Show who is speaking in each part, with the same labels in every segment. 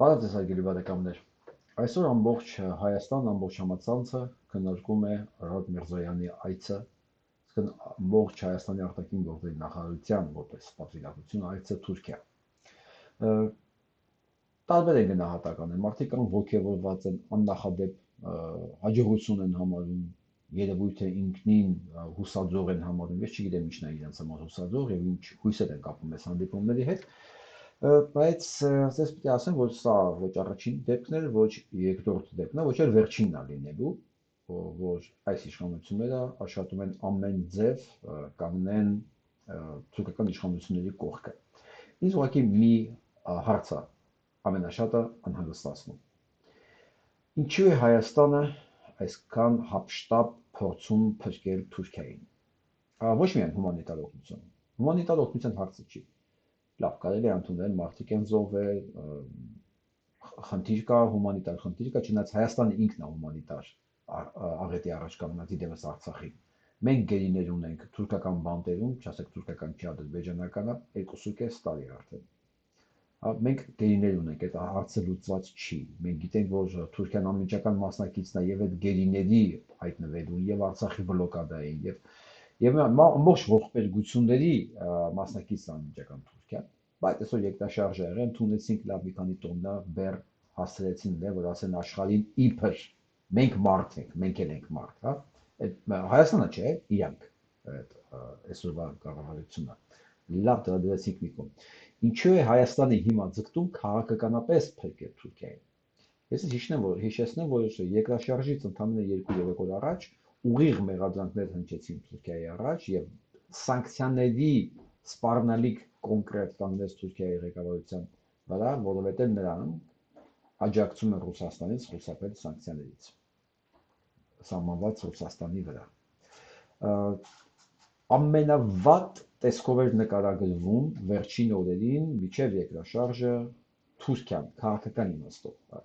Speaker 1: Բարև բարեկամներ։ Այսօր ամբողջ Հայաստան, ամբողջ համացանցը քննարկում է Ռոդ Միրզոյանի այցը, ամբողջ Հայաստանի արտաքին գործերի նախարարության որպես պատվիրակություն այցը Թուրքիա։ Տարբեր են գնահատական են, մարդիկ կան ոգևորված են, աննախադեպ հաջողություն են համարում, երևույթ է ինքնին հուսաձող են համարում, ես չգիտեմ ինչն է իրենց համար հուսաձող եւ ինչ հույսեր են կապում այս հանդիպումների հետ։ Բայց ես պետք է ասեմ, որ սա ոչ առաջին դեպքն էր, ոչ երկրորդ դեպքն է, ոչ էլ վերջինն է լինելու, որ այս իշխանությունները աշխատում են ամեն ձև կանգնեն թուրքական իշխանությունների կողքը։ Ինձ ուղղակի մի հարց է ամենաշատը անհանգստացնում։ Ինչու է Հայաստանը այսքան հապշտապ փորձում փրկել Թուրքիային։ Ոչ միայն հումանիտար օգնություն։ Հումանիտար օգնության հարցը չի։ Լավ, կարելի է ընդունել, մարդիկ են զոհվել, խնդիր կա, հումանիտար խնդիր կա, չնայած Հայաստանը ինքն է հումանիտար աղետի առաջ կանգնած իդեպս Արցախին։ Մենք գերիներ ունենք թուրքական բանտերում, չասեք թուրքական չի, ադրբեջանական է, 2.5 տարի արդեն։ Մենք գերիներ ունենք, այդ հարցը լուծված չի։ Մենք գիտենք, որ Թուրքիան անմիջական մասնակիցն է եւ այդ գերիների հայտնվելու եւ Արցախի բլոկադային եւ ամբողջ ողբերգությունների մասնակիցն է անմիջական Թուրքիան, բայց այսօր երկրաշարժը եղել, ընդունեցինք լավ մի քանի տոննա բեռ հասցրեցին դե որ ասեն աշխարհին իբր մենք մարդ ենք, մենք էլ ենք մարդ, հա։ Այդ Հայաստանը չէ, իրանք այդ այսօրվա կառավարությունը լավ դրեցինք մի կողմ։ Ինչու է Հայաստանը հիմա ձգտում քաղաքականապես փրկել Թուրքիային։ Ես հիշեցնեմ, որ երկրաշարժից ընդամենը 2-3 օր առաջ ուղիղ մեղադրանքներ հնչեցին Թուրքիայի առաջ եւ սանկցիաների սպառնալիք կոնկրետ կանգնեց Թուրքիայի ղեկավարության վրա, որովհետեւ նրան աջակցում են Ռուսաստանից խուսափել սանկցիաներից սահմանված Ռուսաստանի վրա։ Ամենավատ տեսքով էր նկարագրվում վերջին օրերին միջև երկրաշարժը Թուրքիան քաղաքական իմաստով։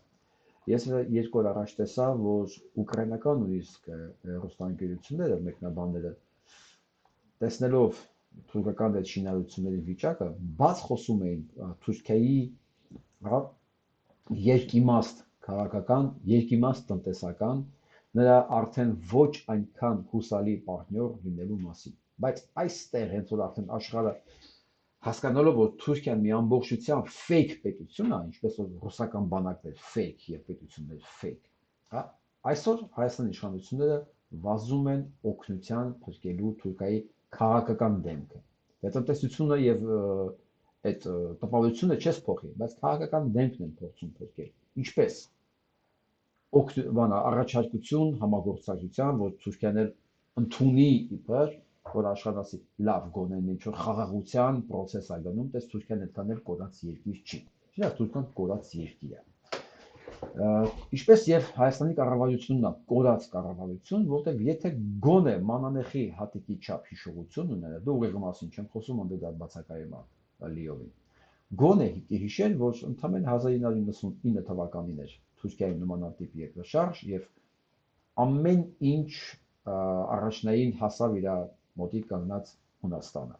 Speaker 1: Ես 2 օր առաջ տեսա, որ ուկրաինական նույնիսկ ռուսաստանագերությունները, մեկնաբանները տեսնելով թուրքական այդ շինարարությունների վիճակը, բաց խոսում էին Թուրքիայի երկիմաստ քաղաքական, երկիմաստ տնտեսական, նրա արդեն ոչ այնքան հուսալի պարտնյոր լինելու մասին։ Բայց այստեղ հենց որ արդեն աշխարհը հասկանալով, որ Թուրքիան մի ամբողջությամբ fake պետություն է, ինչպես որ ռուսական բանակներ fake եւ պետություններ fake, հա, այսօր Հայաստանի իշխանությունները վազում են օգնության փրկելու Թուրքիայի քաղաքական դեմքը։ Դա տնտեսությունը եւ այդ տպավորությունը չես փոխի, բայց քաղաքական դեմքն են փորձում փրկել։ Ինչպես առաջարկություն համագործակցության, որ Թուրքիան ընդունի իբր որ աշխարհասի լավ գոնեն ինչ-որ խաղաղության process է գնում, դες Թուրքիան այդքան էլ կորած երկիր չի։ Չէ՞, Թուրքիան կորած երկիր է։ Ինչպես եւ Հայաստանի կառավարությունն է կորած կառավարություն, որտեղ եթե գոնե մանանեխի հատիկի չափ հիշողություն ունենա, դու ուղիղ մասին չեմ խոսում, անդե դա բացակայում է լիովին։ Գոնե հիշել, որ ընդամենը 1999 թվականին էր Թուրքիայի նմանատիպ երկրաշարժ եւ ամեն ինչ առաջնային հասավ իր մոտիկ կանգնած Հունաստանը։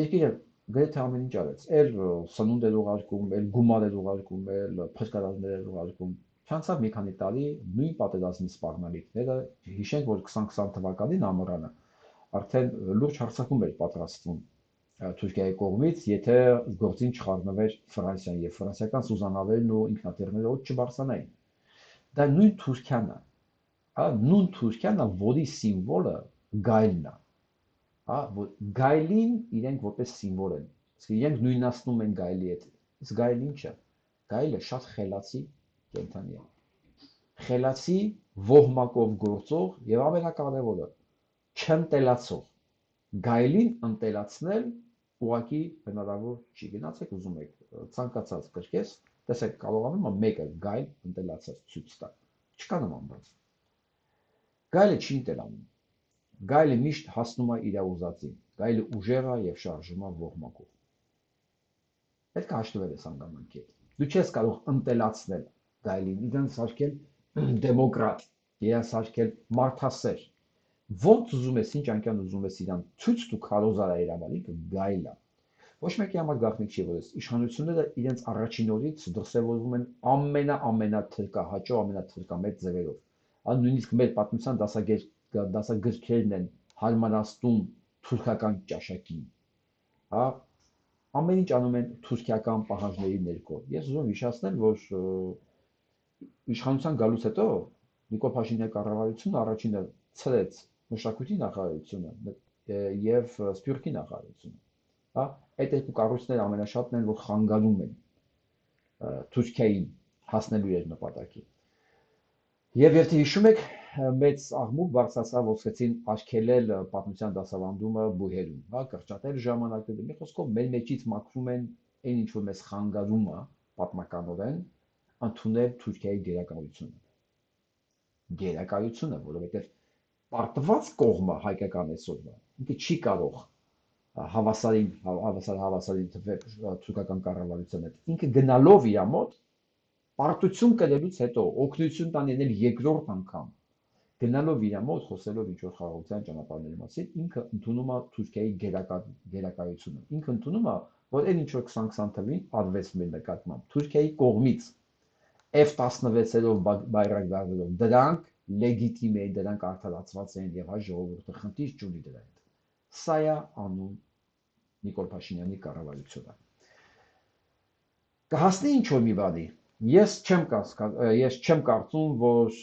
Speaker 1: Երկիրը գրեթե ամեն ինչ արեց, էլ սնունդ էր ուղարկում, էլ գումար էր ուղարկում, էլ փրկարարներ էր ուղարկում։ Չանցավ մի քանի տարի նույն պատերազմի սպառնալիքները, հիշենք, որ 2020 թվականին ամռանը արդեն լուրջ հարձակում էր պատրաստվում Թուրքիայի կողմից, եթե գործին չխառնվեր Ֆրանսիան եւ ֆրանսիական սուզանավերն ու ինքնաթիռները ոչինչ չբարձրանային։ Դա նույն Թուրքիան է, նույն Թուրքիան է, որի սիմվոլը գայլն է, որ գայլին իրենք որպես սիմվոլ են, իսկ իրենք նույնացնում են գայլի հետ, իսկ գայլը ինչ է, գայլը շատ խելացի կենդանի է, խելացի ոհմակով գործող եւ ամենակարևորը չընտելացող, գայլին ընտելացնել ուղղակի հնարավոր չի, գնացեք ուզում եք ցանկացած կրկես, տեսեք կարողանում է մեկը գայլ ընտելացած ցույց տալ, չկա նման բան։ Գայլը չի ընտելանում, գայլը միշտ հասնում է իր ուզածին, գայլը ուժեղ է եւ շարժում է ոհմակով։ Պետք է հաշտվել ես հանգամանքի հետ։ Դու չես կարող ընտելացնել գայլին, իրեն սարքել դեմոկրատ, իրեն սարքել մարդասեր։ Ոնց ուզում ես, ինչ անկյան ուզում ես իրան ցույց տու քարոզարա իր համար, ինքը գայլ է։ Ոչ մեկի համար գաղտնիք չի, որ այս իշխանությունները իրենց առաջին օրից դրսևորվում են ամենաթրկահաճո, ամենաթրկամեծ ձևերով։ Նույնիսկ մեր պատմության դասագրքերն են հարմարացնում թուրքական ճաշակին։ Հա, ամեն ինչ անում են թուրքական պահանջների ներքո։ Ես ուզում եմ հիշեցնել, որ իշխանության գալուց հետո Նիկոլ Փաշինյանի կառավարությունը առաջինը ցրեց մշակույթի նախարարությունը եւ սպյուրքի նախարարությունը։ Հա, այդ երկու կառույցները ամենաշատն են, որ խանգարում են Թուրքիային հասնելու իր նպատակին։ Եվ եթե հիշում եք, մեծ աղմուկ բարձրացավ, ոսկեցին արգելել պատմության դասավանդումը բուհերում, հա, կրճատել ժամանակը, մի խոսքով մեր մեջից մաքրում են այն ինչ որ մեզ խանգարում է պատմականորեն ընդունել Թուրքիայի գերակայությունը, որովհետև պարտված կողմը հայկական այսօրվա ինքը չի կարող հավասարին թվեր թուրքական կառավարության հետ։ Ինքը գնալով իր մոտ պարտություն կրելուց հետո օգնություն տանել երկրորդ անգամ գնալով իր մոտ խոսելով ինչ որ խաղաղության ճանապարհների մասին, ինքը ընդունում է Թուրքիայի գերակայությունը։ Ինքը ընդունում է, որ այն ինչ որ 2020 թվին արվեց մեր նկատմամբ Թուրքիայի կողմից F-16-ով բայրակտարներով դրանք լեգիտիմ են, դրանք արդարացված են եւ հայ ժողովուրդը խնդիր չունի դրա հետ։ Սա է անում Նիկոլ Փաշինյանի կառավարությունը։ Կհասնի ինչ որ մի բանի։ Ես չեմ կարծում, որ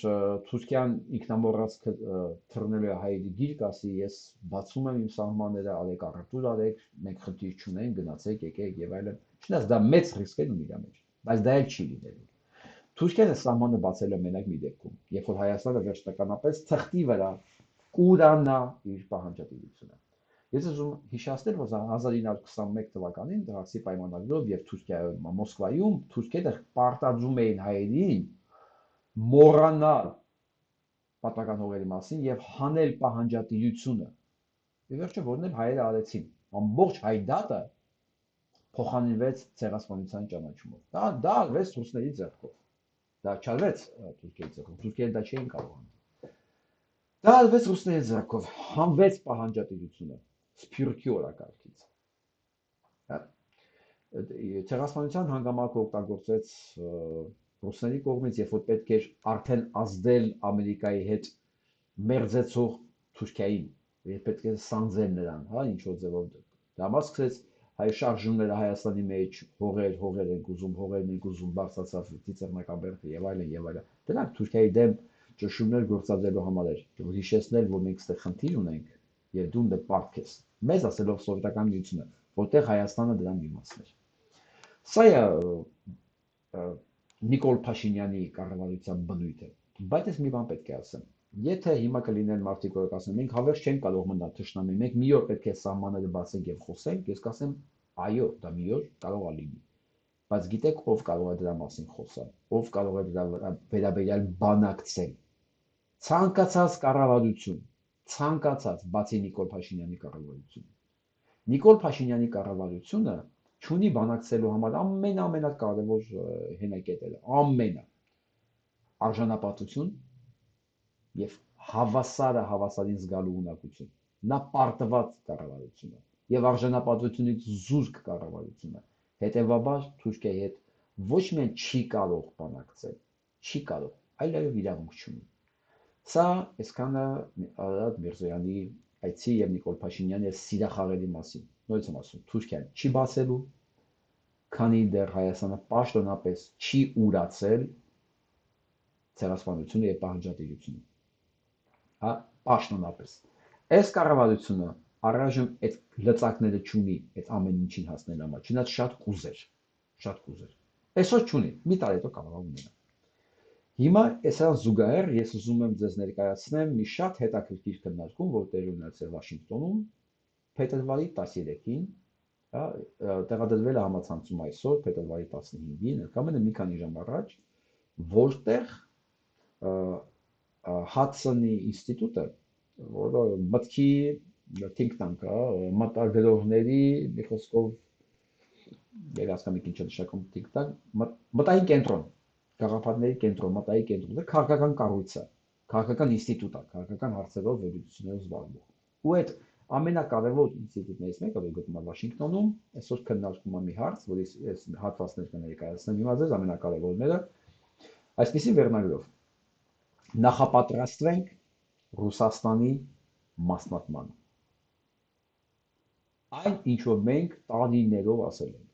Speaker 1: Թուրքիան ինքնամոռաց թռնելու է հայերի գիրք, ասի ես բացում եմ իմ սահմանները, արեք առևտուր արեք, մենք խնդիր չունենք, գնացեք, եկեք եւ այլն։ Չնայած դա մեծ ռիսկ է ունի իր մեջ, բայց դա էլ չի լինելու։ Թուրքիան սահմանը բացել է մենակ մի դեպքում, երբ որ Հայաստանը վերջնականապես թղթի վրա կուրանա իր պահանջատիրությունը։ Ես ուզում հիշեցնել, որ 1921 թվականին դրանցի պայմանագրով եւ Թուրքիայում, Մոսկվայում թուրքերը պարտադրում էին հայերին մոռանալ պատմական հողերի մասին եւ հանել պահանջատիրությունը։ Եվ վերջը որն էլ հայերը արեցին։ Ամբողջ հայ դատը փոխանցվեց ցեղասպանության ճանաչումով։ Դա արվեց ռուսների ձեռքով։ Դա չարվեց Թուրքիայի ձեռքով։ Թուրքիան դա չէին կարող անել։ Դա արվեց ռուսների ձեռքով, հանվեց պահանջատիրությունը սփյուռքի օրակարգից։ Ցեղասպանության հանգամանքը օգտագործեց ռուսների կողմից, երբ որ պետք էր արդեն ազդել Ամերիկայի հետ մերձեցող Թուրքիային, երբ պետք էր սանձել նրան, հա, ինչ որ ձևով դա մասկցեց հայ շարժումները Հայաստանի մեջ, հողեր են ուզում, հողերն են ուզում, բարձրացավ Ծիծեռնակաբերդը եւ այլն եւ այլն։ Դրանք Թուրքիայի դեմ ճնշումներ գործադրելու համար էր, որ հիշեցնել, որ մենք ստեղ խնդիր ունենք եւ դու նպարկ ես։ Մեզ ասելով սովետական միությունը, որտեղ Հայաստանը դրան դիմացն էր։ Սա է Նիկոլ Փաշինյանի կառավարության բնույթը։ Բայց ես մի բան պետք է ասեմ։ Եթե հիմա կլինեն մարդիկ, որ կասեն, մենք հավերժ չենք կարող մնալ թշնամի, մենք մի օր պետք է սահմանները բացենք եւ խոսենք, ես կասեմ, այո, դա մի օր կարող է լինի։ Բայց գիտեք, ով կարող է դրա մասին խոսալ, ով կարող է դրա վերաբերյալ բանակցել։ Ցանկացած կառավարություն, ցանկացած, բացի Նիկոլ Փաշինյանի կառավարությունը։ Նիկոլ Փաշինյանի կառավարությունը չունի բանակցելու համար ամենակարևոր հենակետերը, արժանապատվություն եւ հավասարին զգալու ունակություն։ Նա պարտված կառավարություն է եւ արժանապատվությունից զուրկ կառավարություն է։ Հետևաբար Թուրքիայի հետ ոչ միայն չի կարող բանակցել, չի կարող, այլև իրավունք չունի։ Սա այսքանը Արարատ Միրզոյանի այցի եւ Նիկոլ Փաշինյանի սիրախաղերի մասին։ Նույնիսկ եմ ասում, Թուրքիան չի բացելու, քանի դեռ Հայաստանը պաշտոնապես չի ուրացել ցեղասպանությունը եւ պահանջատիրությունը։ Հա, պաշտոնապես։ Այս կառավարությունը առայժմ այդ լծակները չունի, այդ ամեն ինչին հասնել համար, չնայած շատ կուզեր։ Այսօր չունի, մի տարի հետո կարող է ունենա։ Հիմա այսան զուգահեռ ես ուզում եմ ձեզ ներկայացնեմ մի շատ հետաքրքիր քննարկում, որ տեղի ունեցել Վաշինգտոնում փետրվարի 13-ին, տեղադրվել է համացանցում այսօր փետրվարի 15-ին, կամ մի քանի ժամ առաջ, որտեղ Հուդսոնի Ինստիտեւտը, որը մտքի think tank է, մտագրողների, մի խոսքով, երասկամիկ ինչ է նշանակում think tank, մտային կենտրոն, գաղափարների կենտրոն, մտային կենտրոն, քաղաքական կառույց է, քաղաքական ինստիտուտ է, քաղաքական հարցերով վերլուծություններով զբաղվող։ Ու այդ Ամենակարևոր ինստիտուտներից մեկը, որ գտնվում է Վաշինգտոնում, այսօր քննարկում է մի հարց, որի այս հատվածներ կներկայացնեմ հիմա ձեզ ամենակարևորները, այսպիսի վերնագրով. նախապատրաստվենք Ռուսաստանի մասնատմանը։ Այն, ինչ որ մենք տարիներով ասել ենք,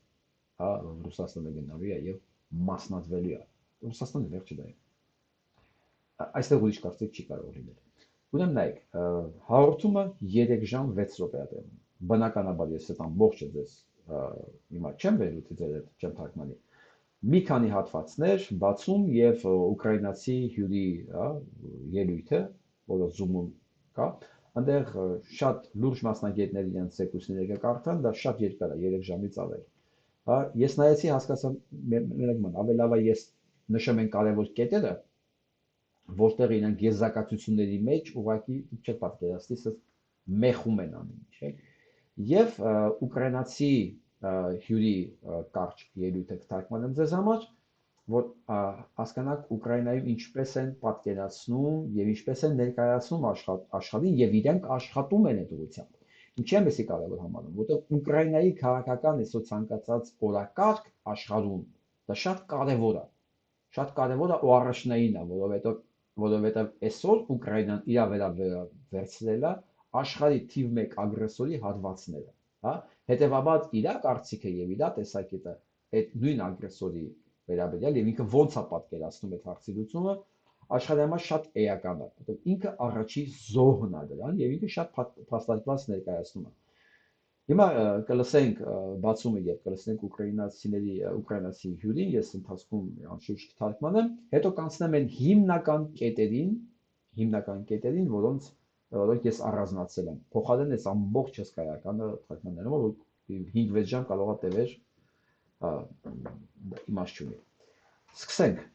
Speaker 1: հա, Ռուսաստանը գնալու է եւ մասնատվելու է։ Ռուսաստանը վերջը դա է։ Այստեղ ուրիշ կարծիք չի կարող լինել։ Ուրեմն նայեք, հաղորդումը 3 ժամ 6 րոպե է տևում։ Բնականաբար ես այդ ամբողջը ձեզ հիմա չեմ վերլուծի ձեր հետ չեմ թարգմանի։ Մի քանի հատվածներ բացում եւ ուկրաինացի հյուրի, հա, ելույթը, որը Zoom-ում կա, այնտեղ շատ լուրջ մասնագետներ իրենց զեկույցները կարդան, դա շատ երկար է, 3 ժամից ավել։ Հա, ես նայեցի, հասկացա, մենակ ավելի լավ է ես նշեմ են կարևոր կետերը, որտեղ իրենք եզրակացությունների մեջ ուղղակի չեք պատկերացնի, ասես մեխում են անում, չէ՞։ Եվ ուկրաինացի հյուրի կարճ ելույթը կթարգմանեմ ձեզ համար, որ հասկանաք Ուկրաինայում ինչպես են պատկերացնում եւ ինչպես են ներկայացնում աշխարհին եւ իրենք աշխատում են այդ ուղղությամբ։ Ինչի՞ եմ էսի կարևոր համարում, որտեղ Ուկրաինայի քաղաքական այսօր ցանկացած օրակարգ աշխարհում դա շատ կարևոր է։ Շատ կարևոր է ու առաջնային է, որովհետեւ այսօր Ուկրաինան իր վերցրել է աշխարհի թիվ 1 ագրեսորի հատվածները, հա։ Հետևաբար իր կարծիքը եւ իր տեսակետը այդ նույն ագրեսորի վերաբերյալ եւ ինքը ոնց է պատկերացնում այդ հարցի լուծումը աշխարհի համար շատ էական է, որովհետեւ ինքը առաջի զոհն է դրան եւ ինքը շատ փաստարկված ներկայացնում է։ Հիմա կլսենք բացումը եւ կլսենք ուկրաինացի հյուրին, ես ընթացքում անշուշտ կթարգմանեմ, հետո կանցնեմ այն հիմնական կետերին, որոնք ես առանձնացրել եմ։ Փոխարեն այս ամբողջ հսկայականը թարգմանելով, որ 5-6 ժամ կարող է տևեր, իմաստ չունի։ Սկսենք։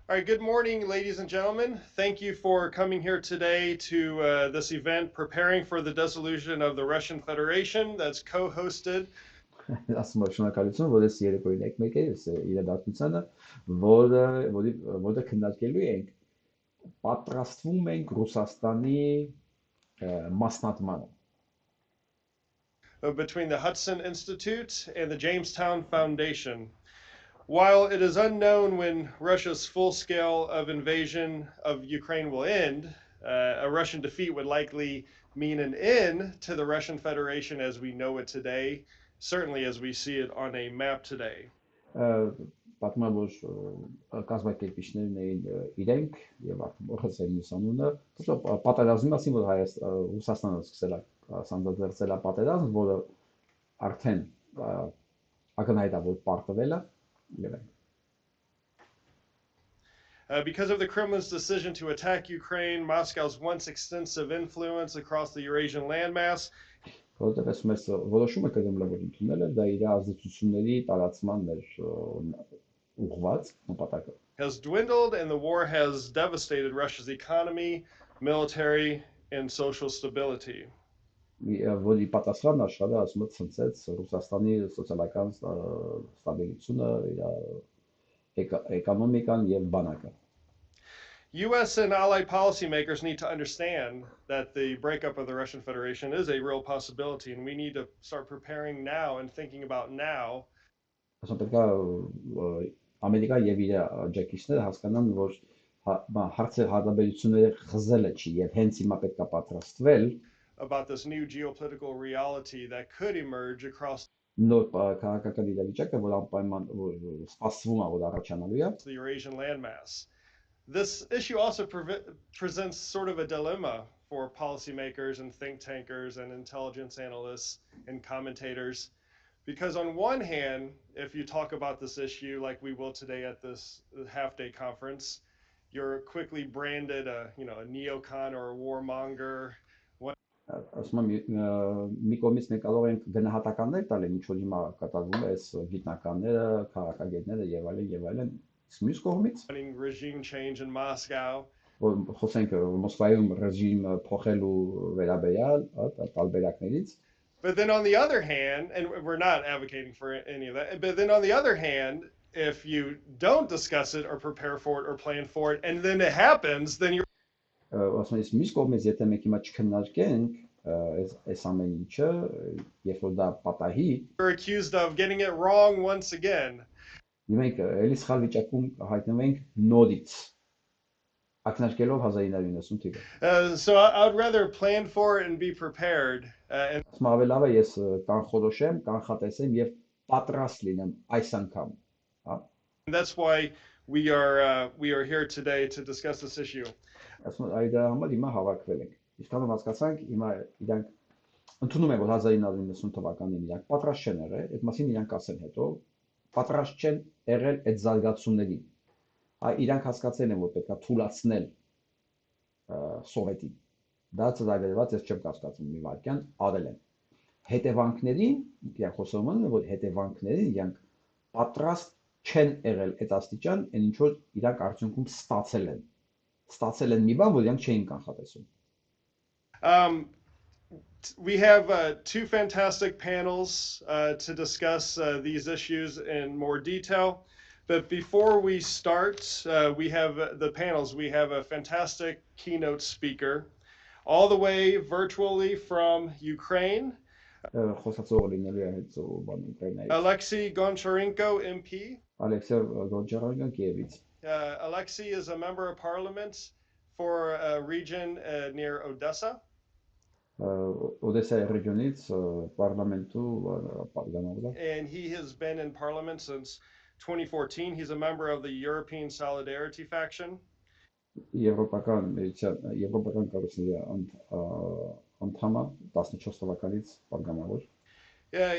Speaker 2: All right, good morning, ladies and gentlemen. Thank you for coming here today to this event, preparing for the dissolution of the Russian Federation that's co-hosted.
Speaker 1: Ասում եմ շնորհակալություն, որ ես երեկոյին եկեք ես իրադարձությանը, որը քննարկելու ենք, պատրաստվում ենք Ռուսաստանի մասնատմանը.
Speaker 2: Between the Hudson Institute and the Jamestown Foundation. While it is unknown when Russia's full scale of invasion of Ukraine will end, a Russian defeat would likely mean an end to the Russian Federation as we know it today, certainly as we see it on a map today.
Speaker 1: Պատմեմ, որ կազմակերպիչներն էին իրենք եւ արդեն ուսանունը, պատերազմի մասին, որ Ռուսաստանը սկսել է սանձազերծել է պատերազմ, որը արդեն ակնհայտ է, որ պարտվել է.
Speaker 2: Because of the Kremlin's decision to attack Ukraine, Moscow's once extensive influence across the Eurasian landmass has dwindled, and the war has devastated Russia's economy, military, and social stability.
Speaker 1: Որի պատասխանն աշխարհը ասում է ցնցեց Ռուսաստանի սոցիալական ստաբիլությունը, իր էկոնոմիկան եւ բանակը.
Speaker 2: US and allied policymakers need to understand that the breakup of the Russian Federation is a real possibility, and we need to start preparing now and thinking about now.
Speaker 1: Ասում պետք է Ամերիկա եւ իր աջակիցները հասկանան, որ հարցը հարաբերությունները խզելը չի եւ հենց հիմա պետք է պատրաստվել
Speaker 2: about this new geopolitical reality that could emerge across
Speaker 1: քաղաքական իրավիճակը, որ անպայման սպասվում է, որ առաջանալու է
Speaker 2: the Eurasian landmass. This issue also presents sort of a dilemma for policymakers and think tankers and intelligence analysts and commentators, because on one hand, if you talk about this issue like we will today at this half-day conference, you're quickly branded a neocon or a warmonger.
Speaker 1: Ասում եմ մի կողմից մենք կարող ենք գնահատականներ տալ ինչ որ հիմա կատարվում է այս գիտնականները, քաղաքագետները եւ այլն, մյուս կողմից
Speaker 2: regime change in Moscow.
Speaker 1: Որ խոսենք Մոսկվայում ռեժիմ փոխելու վերաբերյալ, տարբերակներից.
Speaker 2: But then on the other hand, and we're not advocating for any of that, but then on the other hand, if you don't discuss it or prepare for it or plan for it, and then it happens, then you're
Speaker 1: ասում ես մյուս կողմից եթե մենք հիմա չքննարկենք այս ամեն ինչը, երբ որ դա պատահի,
Speaker 2: we're accused of getting it wrong once again.
Speaker 1: Մենք էլի սխալ վիճակում հայտնվենք նորից ակնարկելով 1990 թիվը։
Speaker 2: So I would rather plan for it and be prepared.
Speaker 1: Ասում ավելի լավ է ես կանխորոշեմ, կանխատեսեմ եւ պատրաստ լինեմ այս անգամ, հա։
Speaker 2: That's why we are here today to discuss this issue.
Speaker 1: Ասում այդ համար հիմա հավաքվել ենք։ Իսկանում հասկացանք հիմա իրանք ընդունում են որ 1990 թվականին իրանք պատրաստ չեն եղել, այդ մասին իրանք ասեն հետո, պատրաստ չեն եղել այդ զարգացումներին։ Իրանք հասկացել են որ պետք է թույլատրել սովետին։ Դա ծրագրված ես չեմ կասկածում մի վարքյան արել են։ Հետևանքներին, իրանք խոսում են որ հետևանքներին իրանք պատրաստ չեն եղել այդ աստիճան, այն ինչ որ իրանք արդյունքում ստացել են մի բան, որ իրանք չէին կանխատեսում։
Speaker 2: We have two fantastic panels to discuss these issues in more detail. But before we start, we have the panels. We have a fantastic keynote speaker, all the way virtually from Ukraine. Alexei Goncharenko, MP. Alexei is a member of parliament for a region near Odessa.
Speaker 1: Odessa regionից parlamentu
Speaker 2: And he has been in parliament since 2014. He's a member of the European Solidarity faction.
Speaker 1: Եվրոպական կառույցների անդամ 14 թվականից պատգամավոր։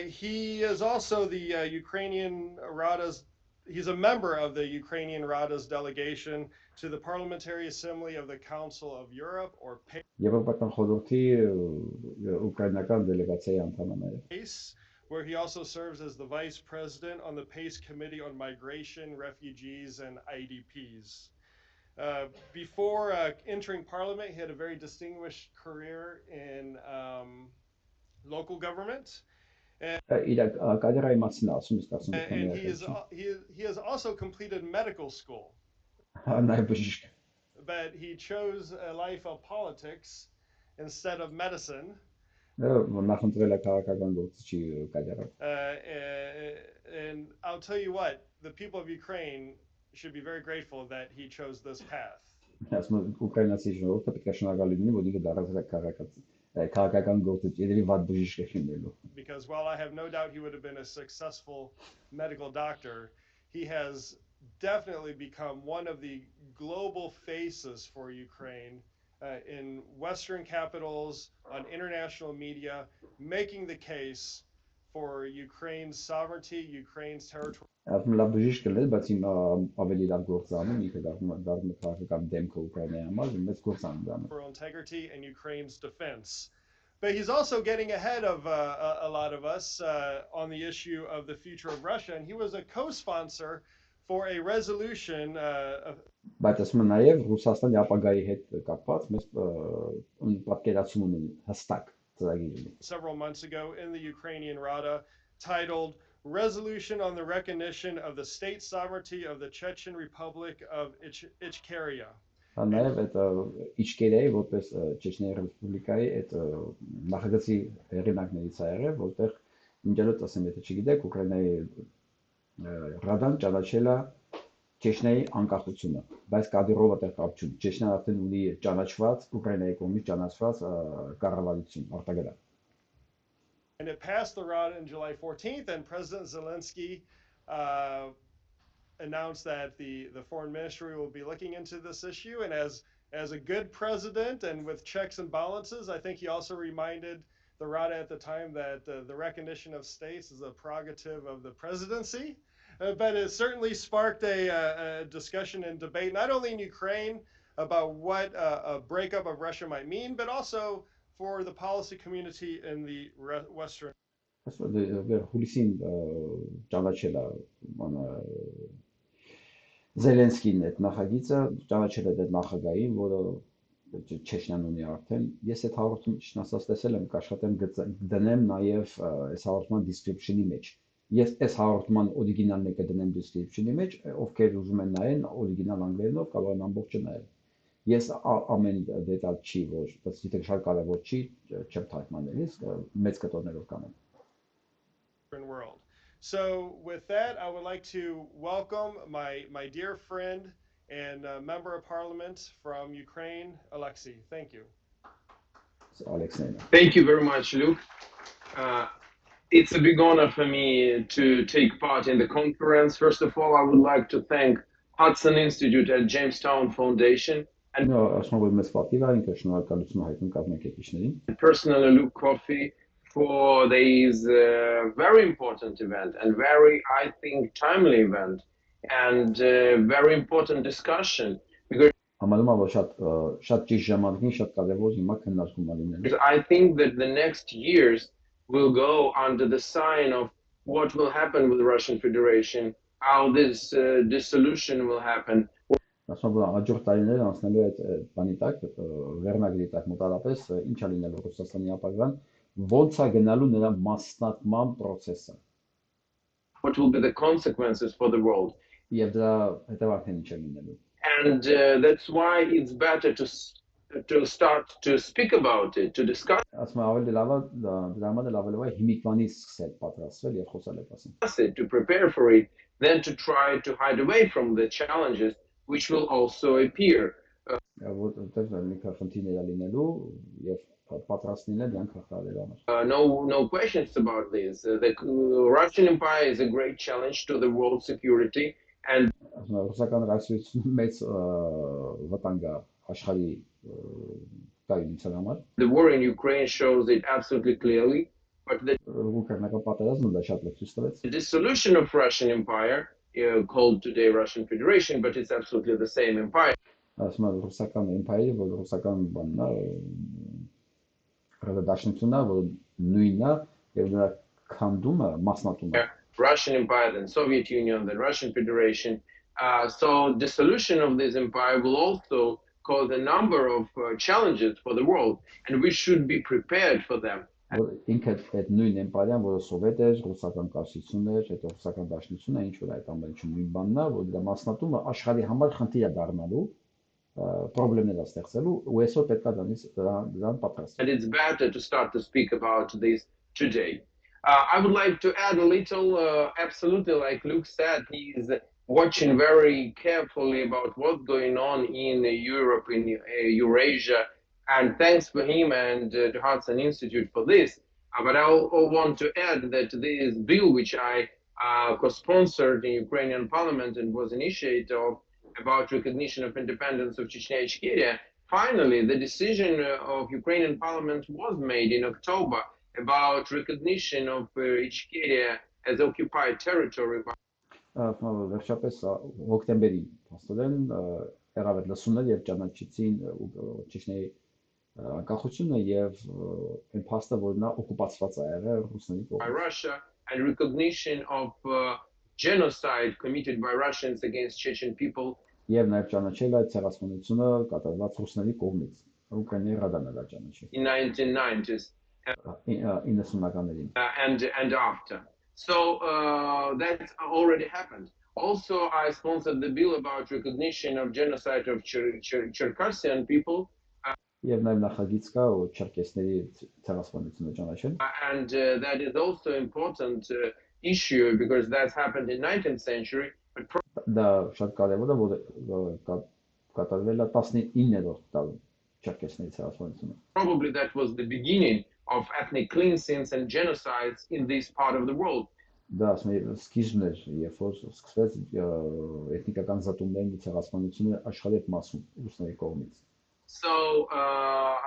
Speaker 2: He is also the Ukrainian Rada's. He's a member of the Ukrainian Rada's delegation to the Parliamentary Assembly of the Council of Europe, or
Speaker 1: Եվրոպական խորհրդի ուկրաինական դելեգացիայի անդամ է։
Speaker 2: PACE, where he also serves as the vice president on the PACE Committee on Migration, Refugees, and IDPs. Before entering Parliament, he had a very distinguished career in local government. And he has also completed medical school. But he chose a life of politics instead of medicine.
Speaker 1: And
Speaker 2: I'll tell you what, the people of Ukraine should be very grateful that he chose this path. Because while I have no doubt he would have been a successful medical doctor, he has definitely become one of the global faces for Ukraine in Western capitals, on international media, making the case for Ukraine's sovereignty, Ukraine's territory. Integrity and Ukraine's defense. But he's also getting ahead of a lot of us on the issue of the future of Russia, and he was a co-sponsor for a resolution.
Speaker 1: Բայց ասում եմ նաև Ռուսաստանի ապագայի հետ կապված մեծ պատկերացում ունեն հստակ ծրագիրը։
Speaker 2: Several months ago in the Ukrainian Rada, titled Resolution on the Recognition of the State Sovereignty of the Chechen Republic of Ichkeria.
Speaker 1: Նաև այդ Իչկերիայի որպես Չեչնիայի ռեսպուբլիկայի այդ նախագծի հեղինակներից է եղել, որտեղ մինչդեռ ասեմ, եթե չգիտեք, Ուկրաինայի Ռադան ճանաչել է Չեչնիայի անկախությունը, բայց Կադիրովը տեղ կապ չունի։ Չեչնիան արդեն ունի ճանաչված Ուկրաինայի կողմից ճանաչված կառավարություն, արտագնա։
Speaker 2: And it passed the Rada on July 14th, and President Zelensky announced that the foreign ministry will be looking into this issue. And as a good president and with checks and balances, I think he also reminded the Rada at the time that the recognition of states is a prerogative of the presidency. But it certainly sparked a discussion and debate, not only in Ukraine about what a breakup of Russia might mean, but also for the policy community in the Western.
Speaker 1: Զելենսկին այդ նախագիծը ճանաչել է այդ նախագահին, որը Չեչնիան ունի արդեն։ Ես այդ հաղորդումը ասած տեսել եմ, կաշխատեմ դնեմ նաև այս հաղորդման description-ի մեջ։ Ես այս հաղորդման օրիգինալն է կդնեմ description-ի մեջ, ովքեր ուզում են նայեն օրիգինալ անգլերենով, կարող են ամբողջը նայել։ Ես ամեն դետալ չի, որ բայց եթե շատ կարևոր չի, չեմ թարգմանելիս, մեծ կտորներով կանեմ։
Speaker 2: World. So with that, I would like to welcome my dear friend and member of parliament from Ukraine, Alexei. Thank you.
Speaker 1: Alexei.
Speaker 3: Thank you very much, Luke. It's a big honor for me to take part in the conference. First of all, I would like to thank Hudson Institute at Jamestown Foundation and personally Luke Coffey for this very important event and very, I think, timely event and very important discussion because I think that the next years will go under the sign of what will happen with the Russian Federation, how this dissolution will happen.
Speaker 1: Հաջորդ տարիները անցնելու այդ բանի տակ, վերնագրի տակ մոտարապես ինչ է լինելու Ռուսաստանի ապագան, ոնց է գնալու նրա մասնատման process-ը։
Speaker 3: What will be the consequences for the world?
Speaker 1: Եվ դրա հետևանքները ինչ է լինելու։
Speaker 3: And that's why it's better to start to speak about it, to discuss it, to prepare for it, than to try to hide away from the challenges which will also appear. No questions about this. The Russian Empire is a great challenge to the world security and the war in Ukraine shows it absolutely clearly. But the dissolution of Russian Empire, called today Russian Federation, but it's absolutely the same empire. Russian Empire, then Soviet Union, then Russian Federation. So dissolution of this empire will also cause a number of challenges for the world, and we should be prepared for them.
Speaker 1: Ինքդ այդ նույն էմպարիան, որը սովետ էր, ռուսական կայսրություն էր, հետո ռուսական դաշնությունը, ինչ որ այդ ամենը նույն բանն է, որ դրա մասնատումը աշխարհի համար խնդիր է դառնալու, խնդիրներ է ստեղծելու, ու այսօր պետք է դրան պատրաստվել։
Speaker 3: And it's better to start to speak about this today. I would like to add a little, absolutely like Luke said, he is watching very carefully about what's going on in Europe, in Eurasia, and thanks for him and to Hudson Institute for this. But I want to add that this bill, which I co-sponsored in Ukrainian parliament and was initiated of, about recognition of independence of Chechnya and Ichkeria, finally the decision of Ukrainian parliament was made in October about recognition of Ichkeria as occupied territory.
Speaker 1: Վերջապես հոկտեմբերին հաստատեն եղավ այդ լսումներ եւ ճանաչեցին Չեչնիայի անկախությունը եւ այն փաստը, որ նա օկուպացված է եղել ռուսների կողմից։
Speaker 3: By Russia and recognition of genocide committed by Russians against Chechen people.
Speaker 1: Եվ նաեւ ճանաչել այդ ցեղասպանությունը կատարված ռուսների կողմից։ Ուկրաինայի Ռադանը դա ճանաչել։
Speaker 3: In 1990s. And after. So that's already happened. Also, I sponsored the bill about recognition of genocide of Cherkessian people.
Speaker 1: And that
Speaker 3: is also an important issue because that's happened in 19th century. But probably that was the beginning of ethnic cleansings and genocides in this part of the world. So,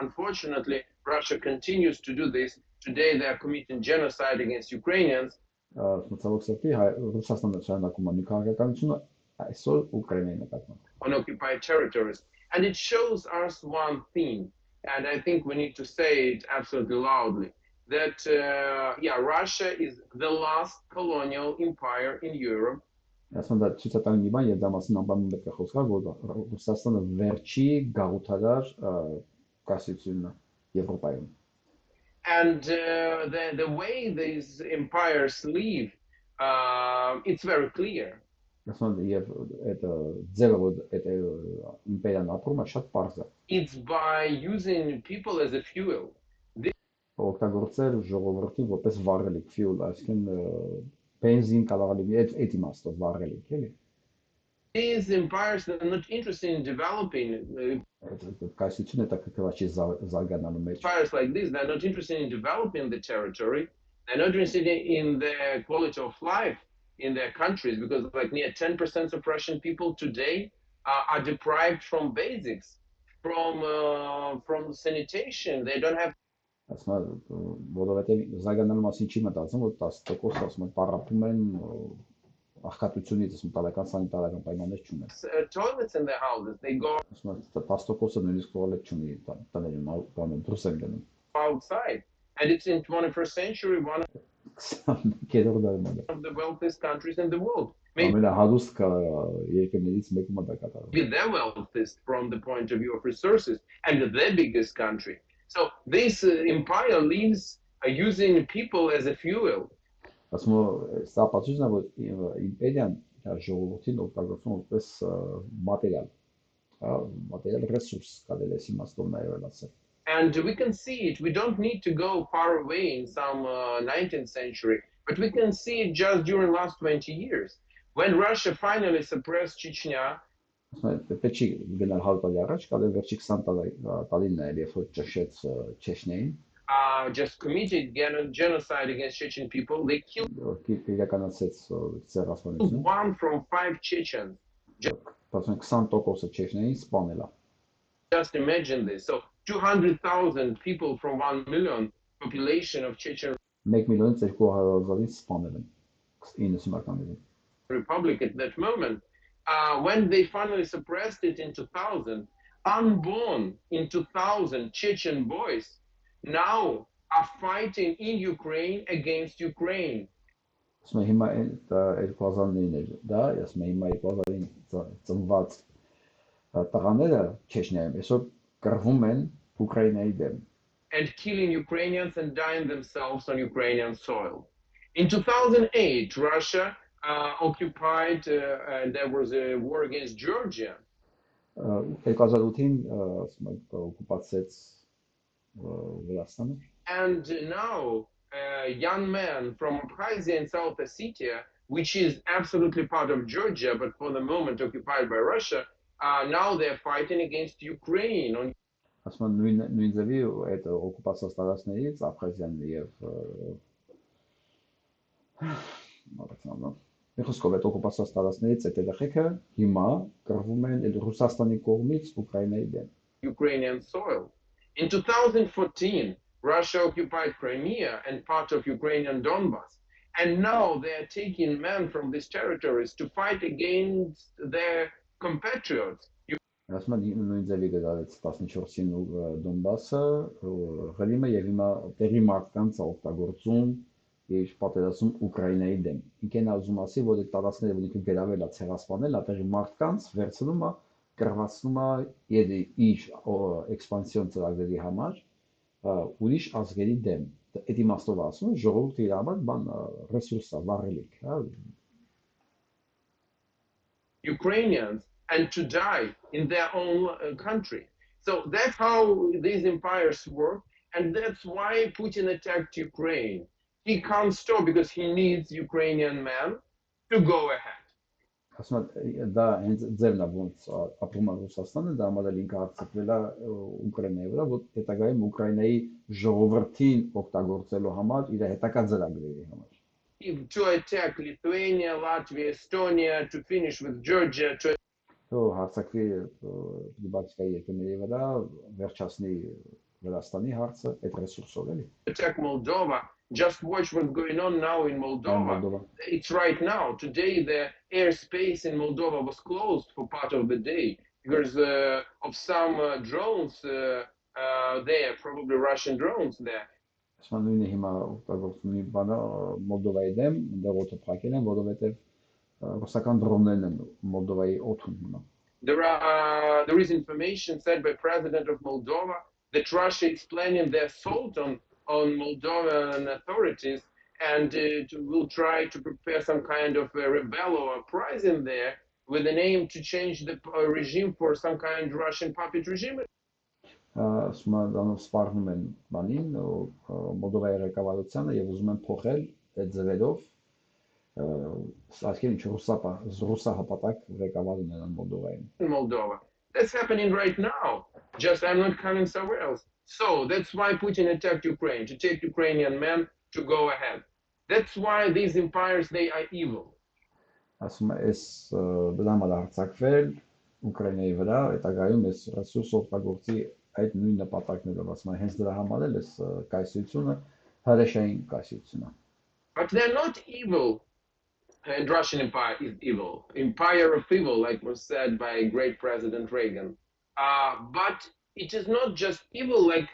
Speaker 3: unfortunately, Russia continues to do this. Today, they are committing genocide against Ukrainians. On occupied territories. And it shows us one thing, and I think we need to say it absolutely loudly, that, Russia is the last colonial empire in Europe. And the way these empires live, it's very clear. It's by using people as a fuel.
Speaker 1: Օգտագործել ժողովրդին որպես վառելիք, fuel, այսինքն բենզին կարող է այդ իմաստով վառելիք, էլի։
Speaker 3: These empires are not interested in developing.
Speaker 1: Կայսությունը հետաքրքրված չի զարգանալու մեջ։
Speaker 3: Empires like this, they're not interested in developing the territory. They're not interested in the quality of life in their countries, because like near 10% of Russian people today are deprived from basics, from sanitation. They don't have.
Speaker 1: Ասում որովհետև զարգանալու մասին չի մտածում, որ 10% ասում պարապում են աղքատությունից, ասում տարական սանիտարական պայմաններ չունեն։
Speaker 3: Toilets in their houses, they go.
Speaker 1: Ասում 10%-ը նույնիսկ տոալետ չունի տաներում, բանում դուրս են գնում։
Speaker 3: Outside, and it's in 21st century one of the wealthiest countries in the world. Maybe the wealthiest from the point of view of resources, and the biggest country. So this empire lives using people as a fuel. And we can see it. We don't need to go far away in some 19th century, but we can see it just during the last 20 years. When Russia finally suppressed Chechnya, just committed genocide against Chechen people, they killed 1 from 5 Chechens. Just imagine this. So 200,000 people from 1 million population of Chechen Republic at that moment. When they finally suppressed it in 2000, unborn in 2000 Chechen boys now are fighting in Ukraine against Ukraine. And killing Ukrainians and dying themselves on Ukrainian soil. In 2008, Russia occupied, and there was a war against Georgia. And now a young man from Abkhazia and South Ossetia, which is absolutely part of Georgia, but for the moment occupied by Russia, now they're fighting against Ukraine. Ukrainian soil. In 2014, Russia occupied Crimea and part of Ukrainian Donbas. And now they are taking men from these territories to fight against their compatriots.
Speaker 1: Իր պատերազմ Ուկրաինայի դեմ։ Ինքն ուզում ասի, որ այդ տարածքները որ ինքը գրավել է, ցեղասպանել, այդտեղի մարդկանց վերցնում է, կռվածնում է իր էքսպանսիոն ծրագրերի համար ուրիշ ազգերի դեմ։ Այդ իմաստով ասում է, ժողովուրդը իր համար բան ռեսուրս է, վառելիք, հա։
Speaker 3: Ukrainians and to die in their own country. So that's how these empires work, and that's why Putin attacked Ukraine. He can't stop because he needs Ukrainian men to go ahead.
Speaker 1: Դա հենց ձևն է ոնց ապրում է Ռուսաստանը, դա համար էլ ինքը հարձակվել է Ուկրաինայի վրա, որ հետագայում Ուկրաինայի ժողովրդին օգտագործելու համար իր հետագա ծրագրերի համար.
Speaker 3: To attack Lithuania, Latvia, Estonia, to finish with Georgia, to
Speaker 1: հարձակվի դիպլոմատիկայի երկրների վրա, վերջացնի Վրաստանի հարցը այդ ռեսուրսով էլի.
Speaker 3: Attack Moldova. Just watch what's going on now in Moldova. It's right now. Today, the airspace in Moldova was closed for part of the day because of some drones there, probably Russian drones there. There is information said by President of Moldova that Russia is planning the assault on Moldovan authorities and will try to prepare some kind of a rebel or uprising there with an aim to change the regime for some kind of Russian puppet regime.
Speaker 1: Սպառնում են բանին Մոլդովայի ղեկավարությանը եւ ուզում են փոխել այդ ձևերով ասկեն ինչ ռուսահապատակ ղեկավար ունենան Մոլդովայում.
Speaker 3: Moldova. That's happening right now. Just I'm not coming somewhere else. So that's why Putin attacked Ukraine, to take Ukrainian men to go ahead. That's why these empires, they are evil.
Speaker 1: Ասում է այս դրամը դարձակվել Ուկրաինայի վրա, հետագայում այս ռեսուրս օգտագործի այդ նույն նպատակներով, ասում է հենց դրա համար էլ այս կայսրությունը հրեշային կայսրություն է.
Speaker 3: But they're not evil. And Russian Empire is evil. Empire of evil, like was said by great President Reagan. But it is not just evil, like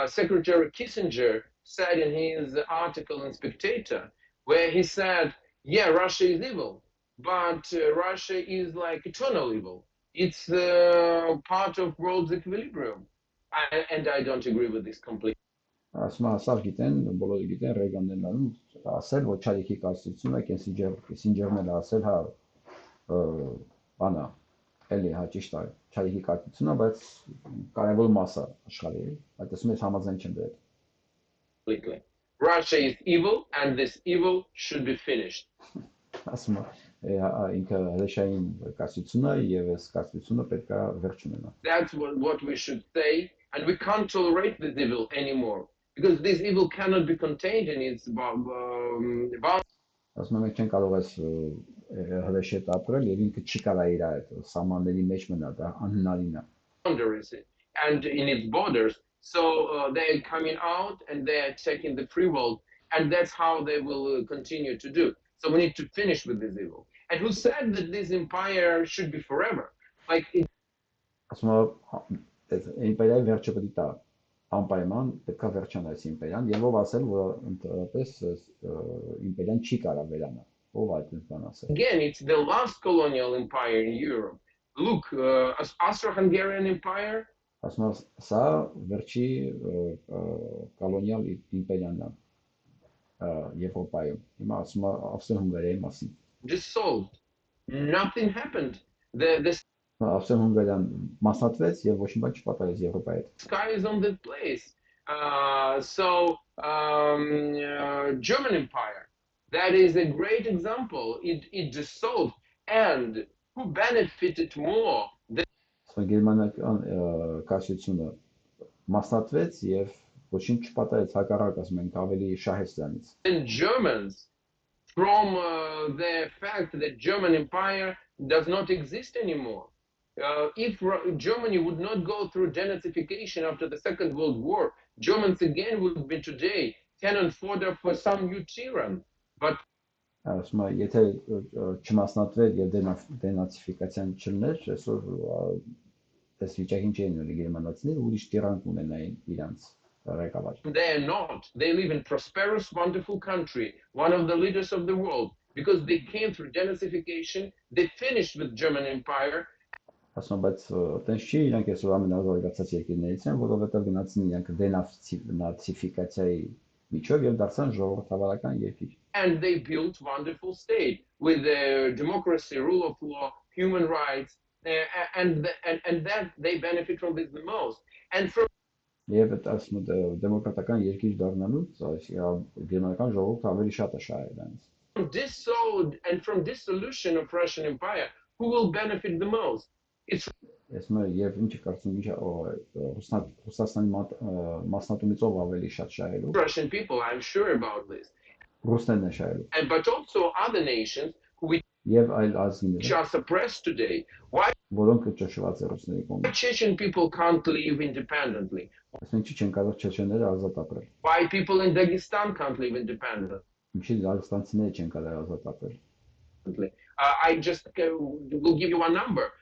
Speaker 3: Secretary Kissinger said in his article in Spectator, where he said, yeah, Russia is evil, but Russia is like eternal evil. It's part of world's equilibrium. And I don't agree with this completely.
Speaker 1: Ասում է հասավ գիտեն, բոլորը գիտեն Ռեգանն ասել, որ չարիքի կայսրությունը Կիսինջերն ասել, հա, բանա, էլի հա ճիշտ է, չարիքի կայսրությունը, բայց կարևոր մասը աշխարհի է, այդ ասում է համաձայն չեմ դրել.
Speaker 3: Completely. Russia is evil and this evil should be finished.
Speaker 1: Ասում է ինքը հրեշային կայսրությունը եւ այս կայսրությունը պետք է վերջ ունենա.
Speaker 3: That's what we should say, and we can't tolerate this evil anymore. Because this evil cannot be contained in its boundaries.
Speaker 1: Ասում եմ մենք չենք կարող այս հրեշի հետ ապրել եւ ինքը չի կարող իր այդ սահմանների մեջ մնա, դա անհնարին է.
Speaker 3: And in its borders, so they're coming out and they're taking the free world, and that's how they will continue to do. So we need to finish with this evil. And who said that this empire should be forever? Like
Speaker 1: ասում եմ իմպերիայի վերջը պետք է տա անպայման պետք է վերջանա այս իմպերիան եւ ով ասել որ ընդհանրապես իմպերիան չի կարող վերանալ ով այդպես բան ասել.
Speaker 3: Again, it's the last colonial empire in Europe. Look, Austro-Hungarian Empire.
Speaker 1: Ասում եմ սա վերջի կոլոնիալ իմպերիան է Եվրոպայում. Հիմա ասում եմ Ավստրիա-Հունգարիայի մասին.
Speaker 3: Dissolved. Nothing happened.
Speaker 1: Ավստրիա-Հունգարիան մասնատվեց եւ ոչ մի բան չպատահեց Եվրոպայի հետ.
Speaker 3: Sky is on that place. German Empire. That is a great example. It dissolved, and who benefited more?
Speaker 1: Գերմանական կայսրությունը մասնատվեց եւ ոչինչ չպատահեց, հակառակ ասում ենք ավելի շահեց դրանից.
Speaker 3: And Germans, from the fact that German Empire does not exist anymore. If Germany would not go through denazification after the Second World War, Germans again would be today cannon fodder for some new tyrann. But
Speaker 1: ասում եմ, եթե չմասնատվեր եւ դենացիֆիկացիան չլներ, այսօր այս վիճակին չէին ունենալի գերմանացիները, ուրիշ տիրանք ունենային իրանց ղեկավար.
Speaker 3: They are not. They live in prosperous, wonderful country, one of the leaders of the world, because they came through denazification. They finished with German Empire.
Speaker 1: Ասում եմ, բայց այտենց չի, իրանք այսօր ամենազարգացած երկրներից են, որովհետեւ գնացին իրանք դենացիֆիկացիայի միջով եւ դարձան ժողովրդավարական երկիր.
Speaker 3: And they built wonderful state with democracy, rule of law, human rights, and that they benefit from this the most. And from
Speaker 1: Եվ ասում եմ, դեմոկրատական երկիր դառնալուց գերմանական ժողովուրդը ավելի շատ է շահել դրանից.
Speaker 3: And from dissolution of Russian Empire, who will benefit the most? It's
Speaker 1: եւ ինչի կարծում Ռուսաստանի մասնատումից ով ավելի շատ շահելու
Speaker 3: Russian people, I'm sure about this.
Speaker 1: Ռուսներն են շահելու.
Speaker 3: And but also other nations which
Speaker 1: այլ ազգիներ
Speaker 3: are suppressed today. Why
Speaker 1: որոնք ճնշված են ռուսների կողմից.
Speaker 3: Chechen people can't live independently?
Speaker 1: Այսինքն ինչի չեն կարող չեչենները ազատ ապրել.
Speaker 3: Why people in Dagestan can't live independently?
Speaker 1: Ինչի դաղստանցիները չեն կարող ազատ ապրել.
Speaker 3: I just will give you one number.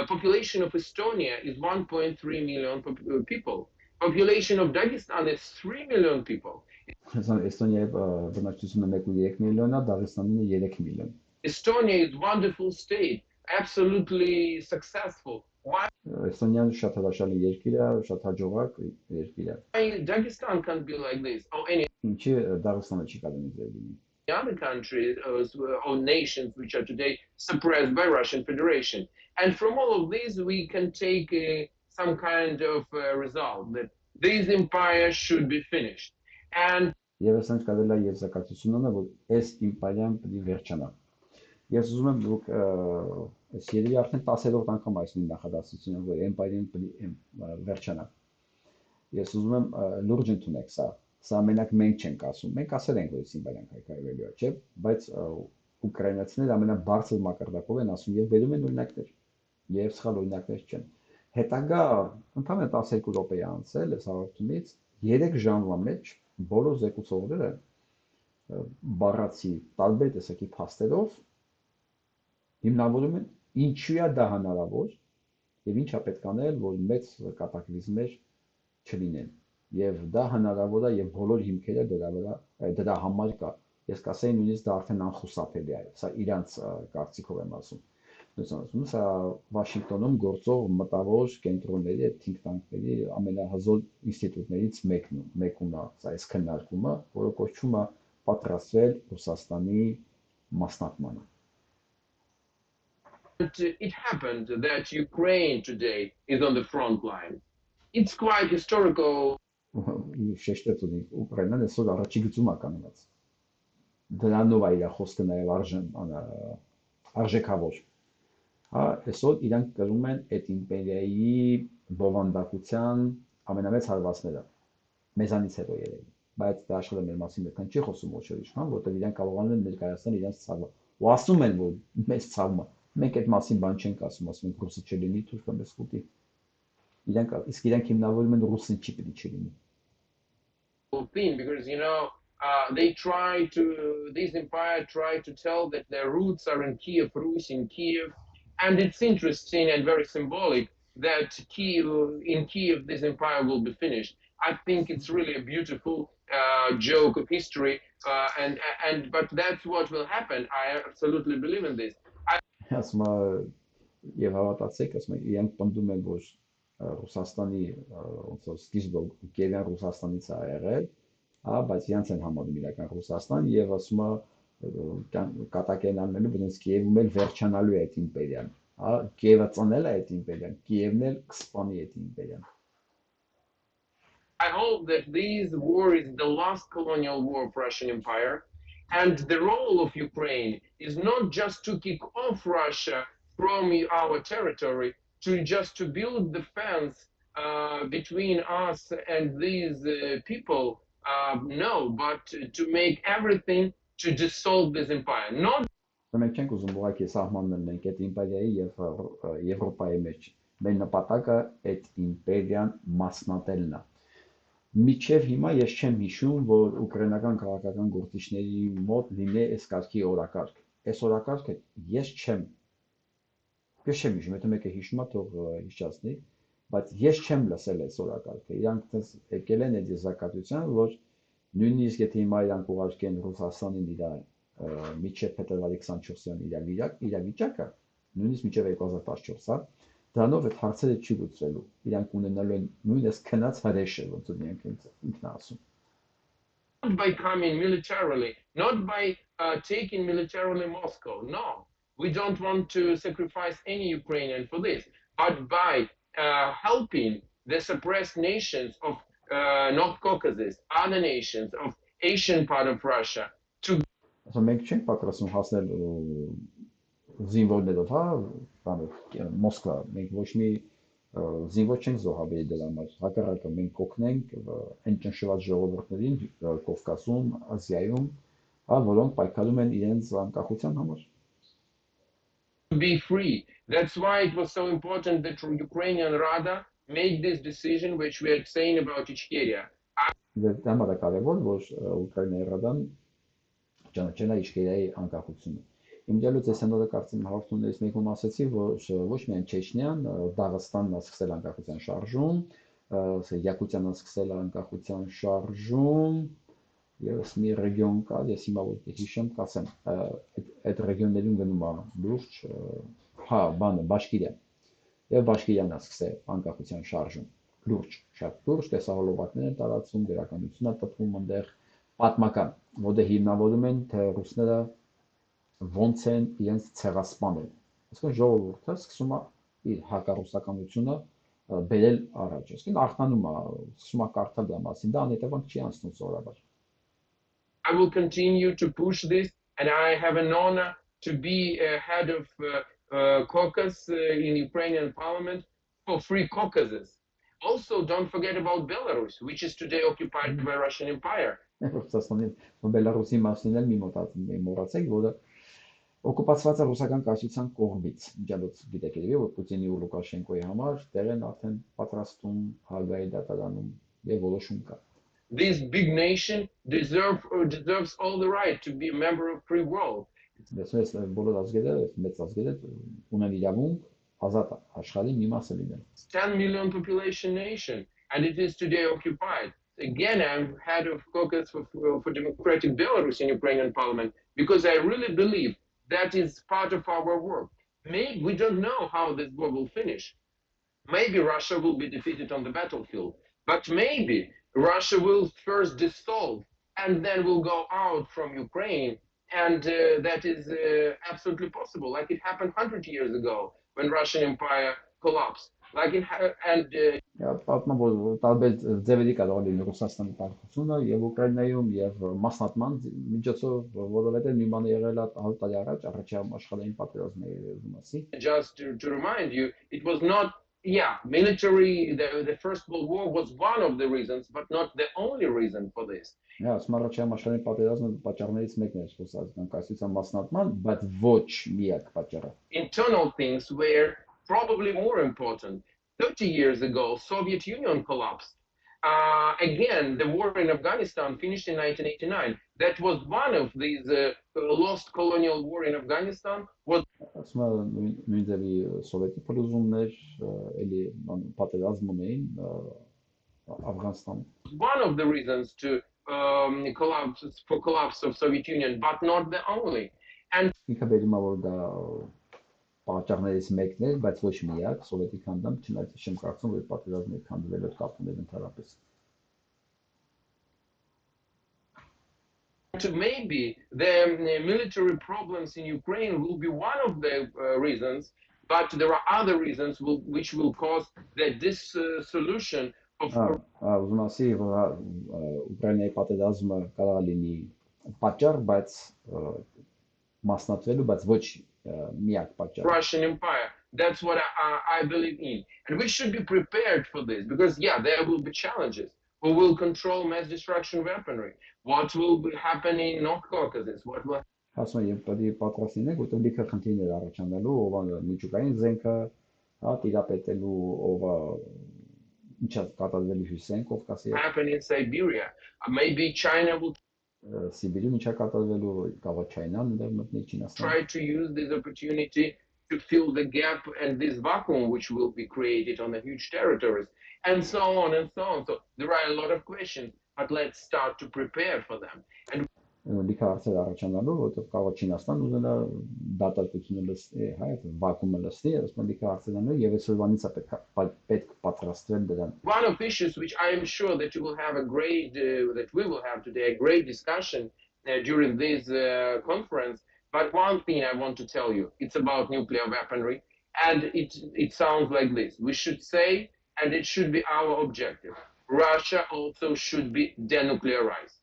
Speaker 3: Population of Estonia is 1.3 million people. Population of Dagestan is 3 million people.
Speaker 1: Էստոնիայի բնակչությունը 1.3 միլիոն է, Դաղստանի 3 միլիոն.
Speaker 3: Estonia is wonderful state, absolutely successful. Why?
Speaker 1: Էստոնիան շատ հրաշալի երկիր է, շատ հաջողակ երկիր է.
Speaker 3: Why Dagestan can't be like this? Or any
Speaker 1: Ինչի Դաղստանը չի կարող լինի։
Speaker 3: Other countries or nations which are today suppressed by Russian Federation. And from all of these, we can take some kind of result that these empires should be finished. And
Speaker 1: Եվ ասենք կարելի է եզրակացությունը, որ այս իմպերիան պետք է վերջանա։ Ես ուզում եմ դուք այս երևի արդեն 10-րդ անգամ այս նույն նախադասությունը, որ իմպերիան պետք է վերջանա։ Ես ուզում եմ լուրջ ընդունեք սա։ Սա մենակ մենք չենք ասում, մենք ասել ենք, որ այս իմպերիան հայկայվելու է, չէ՞, բայց ուկրաինացիները ամենաբարձր մակարդակով են ասում եւ բերում են օրինակներ, եւ սխալ օրինակներ չեն։ Հետագա ընդհանրապես 12 րոպե է անցել այս հաղորդումից 3 ժամվա մեջ բոլոր զեկուցողները բառացի տարբեր տեսակի փաստերով հիմնավորում են ինչու է դա հնարավոր եւ ինչա պետք անել, որ մեծ կատակլիզմներ չլինեն։ Եվ դա հնարավոր է եւ բոլոր հիմքերը դրա համար կա։ Ես կասեի նույնիսկ դա արդեն անխուսափելի է։ Սա իրանց կարծիքով եմ ասում։ Սա Վաշինգտոնում գործող մտավոր կենտրոնների, think tank-ների ամենահզոր ինստիտուտներից մեկն է, սա այս քննարկումը, որը կոչվում է պատրաստվել Ռուսաստանի մասնատմանը։
Speaker 3: It happened that Ukraine today is on the front line. It's quite historical.
Speaker 1: Շեշտեց ունի Ուկրաինան այսօր առաջի գծում է կանգնած։ Դրանով է իր խոսքը նաև արժեքավոր։ Հա, այսօր իրանք կրում են այդ իմպերիայի բովանդակության ամենամեծ հարվածները։ Մեզանից հետո երևի։ Բայց դա աշխարհը մեր մասին այդքան չի խոսում ոչ ուրիշ բան, որտեղ իրանք կարողանում են ներկայացնել իրենց ցավը։ Ու ասում են, որ մեծ ցավը։ Մենք այդ մասին բան չենք ասում, ասում ենք ռուսը չլինի, թուրքը մեզ կուտի։ Իսկ իրանք հիմնավորում են ռուսին չի պետք չլինի։
Speaker 3: Thing because this empire tried to tell that their roots are in Kiev, Rus in Kiev, and it's interesting and very symbolic that in Kiev this empire will be finished. I think it's really a beautiful joke of history, but that's what will happen. I absolutely believe in this.
Speaker 1: Ասում եւ հավատացեք, ասում իրանք պնդում են, որ Ռուսաստանի ոնց որ սկիզբը Կիևյան Ռուսաստանից է եղել, հա, բայց իրանք են համարում իրական Ռուսաստան եւ ասում կատակ են անելու, որ Կիևում էլ վերջանալու է այդ իմպերիան, հա, Կիևը ծնել է այդ իմպերիան, Կիևն էլ կսպանի այդ իմպերիան։
Speaker 3: I hope that this war is the last colonial war of Russian Empire, and the role of Ukraine is not just to kick off Russia from our territory, to build the fence between us and these people, no, but to make everything to dissolve this empire. Not.
Speaker 1: Մենք չենք ուզում ուղղակի սահմաններն ենք այդ իմպերիայի եւ Եվրոպայի մեջ։ Մեր նպատակը այդ իմպերիան մասնատելն է։ Միջև հիմա ես չեմ հիշում, որ ուկրաինական քաղաքական գործիչների մոտ լինի այս կարգի օրակարգ։ Այս օրակարգը ես չեմ հիշում, եթե մեկը հիշում է, թող հիշացնի, բայց ես չեմ լսել այս օրակարգը։ Իրանք եկել են այդ եզրակացության, որ նույնիսկ եթե հիմա իրանք ուղարկեն Ռուսաստանին իր միջև փետրվարի 24-յան իրավիճակը, նույնիսկ միջև 2014, հա, դրանով այդ հարցերը չի լուծվելու։ Իրանք ունենալու են նույնիսկ քնած հրեշը, ոնց որ իրենք ինքն ասում։
Speaker 3: Not by coming militarily, not by taking militarily Moscow. No, we don't want to sacrifice any Ukrainian for this, but by helping the suppressed nations of North Caucasus, other nations of Asian part of Russia to.
Speaker 1: So մենք չենք պատրաստվում հասնել զինվորներով, հա, Մոսկվա, մենք ոչ մի զինվոր չենք զոհաբերի դրա համար, հակառակը մենք կօգնենք այն ճնշված ժողովուրդներին Կովկասում, Ազիայում, հա, որոնք պայքարում են իրենց անկախության համար։
Speaker 3: Be free. That's why it was so important that Ukrainian Rada made this decision which we are saying about Ichkeria.
Speaker 1: Դա համար է կարևոր, որ Ուկրաինայի Ռադան ճանաչել է Իչքերիայի անկախությունը։ Իմ դեպքում ես հանդարտ կարծեմ հաղորդումներից մեկում ասացի, որ ոչ միայն Չեչնիան, Դաղստանն է սկսել անկախության շարժում, Յակուտիան է սկսել անկախության շարժում, ես մի ռեգիոն կա, ես հիմա որ հիշեմ, կասեմ, այդ ռեգիոններում գնում է լուրջ, հա, բանը Բաշկիրիա, եւ Բաշկիրիան է սկսել անկախության շարժում, լուրջ, շատ լուրջ տեսահոլովակներ են տարածում, դերականություն է տպվում այնտեղ, պատմական, որը հիմնավորում են թե ռուսները ոնց են իրենց ցեղասպանել։ Այսինքն ժողովուրդը սկսում է իր հակառուսականությունը բերել առաջ։ Այսինքն արտանում է, սկսում է կարդալ դրա մասին, դա անհետևանք չի անցնում սովորաբար։
Speaker 3: I will continue to push this, and I have an honor to be head of caucus in Ukrainian parliament for free caucuses. Also, don't forget about Belarus, which is today occupied by Russian Empire.
Speaker 1: Ռուսաստանի Բելարուսի մասին էլ մի մոռացեք, որը օկուպացված է ռուսական կայսրության կողմից։ Միջադոց գիտեք երևի, որ Պուտինի ու Լուկաշենկոյի համար դեր են արդեն պատրաստում Հագայի դատարանում եւ որոշում կա։
Speaker 3: This big nation deserves all the right to be a member of free world.
Speaker 1: Դες բոլոր ազգերը, մեծ ազգերը ունեն իրավունք ազատ աշխարհի մի մասը լինել։
Speaker 3: 10 million population nation, and it is today occupied. Again, I'm head of caucus for democratic Belarus in Ukrainian parliament because I really believe that is part of our work. Maybe we don't know how this war will finish. Maybe Russia will be defeated on the battlefield, but maybe Russia will first dissolve and then will go out from Ukraine, and that is absolutely possible, like it happened 100 years ago when Russian Empire collapsed. Like it
Speaker 1: պատմում որ տարբեր ձևերի կարող լինի Ռուսաստանի պարտությունը եւ Ուկրաինայում եւ մասնատման միջոցով, որովհետեւ մի բան եղել է 100 տարի առաջ, առաջին աշխարհային պատերազմը երևում ասի։
Speaker 3: Just to remind you, it was not, military, the First World War was one of the reasons, but not the only reason for this.
Speaker 1: Առաջին աշխարհային պատերազմը պատճառներից մեկն էր ռուսական կայսրության մասնատման, բայց ոչ միակ պատճառը։
Speaker 3: Internal things were probably more important. 30 years ago, Soviet Union collapsed. Again, the war in Afghanistan finished in 1989. That was one of these lost colonial war in Afghanistan.
Speaker 1: Ասում եմ նույն ձևի սովետի փլուզումներ, էլի պատերազմ ունեին Աֆղանստանում։
Speaker 3: One of the reasons to collapse of Soviet Union, but not the only. And
Speaker 1: ինքը բերում է որ դա պատճառներից մեկն էր, բայց ոչ միակ, սովետի քանդամ, չնայած չեմ կարծում, որ պատերազմը քանդվել էր կապներ ընդհանրապես։
Speaker 3: Maybe the military problems in Ukraine will be one of the reasons, but there are other reasons which will cause the dissolution of.
Speaker 1: Ուզում ասի, որ Ուկրաինայի պատերազմը կարող է լինի պատճառ, բայց մասնատվելու, բայց ոչ միակ պատճառ։
Speaker 3: Russian Empire. That's what I believe in, and we should be prepared for this because there will be challenges. Who will control mass destruction weaponry? What will be happening in North Caucasus? What will
Speaker 1: Ասում եմ, պետք է պատրաստ լինենք, որտեղ լիքը խնդիրներ առաջանալու, ով միջուկային զենքը, տիրապետելու, ով ինչ է կատարվելու Հյուսիսային Կովկասի։
Speaker 3: happen in Siberia? Maybe China will
Speaker 1: Սիբիրում ինչ է կատարվելու, կարող է Չայնան դեռ մտնի Չինաստան։
Speaker 3: try to use this opportunity to fill the gap and this vacuum which will be created on the huge territories, and so on and so on. So there are a lot of questions, but let's start to prepare for them. And
Speaker 1: Լիքը հարցեր առաջանալու, որտեղ կարող է Չինաստան ուզենա դատարկությունը լսի, վակուումը լսի, ասում լիքը հարցեր անելու եւ այսօրվանից է պետք պատրաստվել դրան։
Speaker 3: one of issues which I am sure that you will have that we will have today a great discussion during this conference. But one thing I want to tell you, it's about nuclear weaponry, and it sounds like this. We should say, and it should be our objective, Russia also should be denuclearized.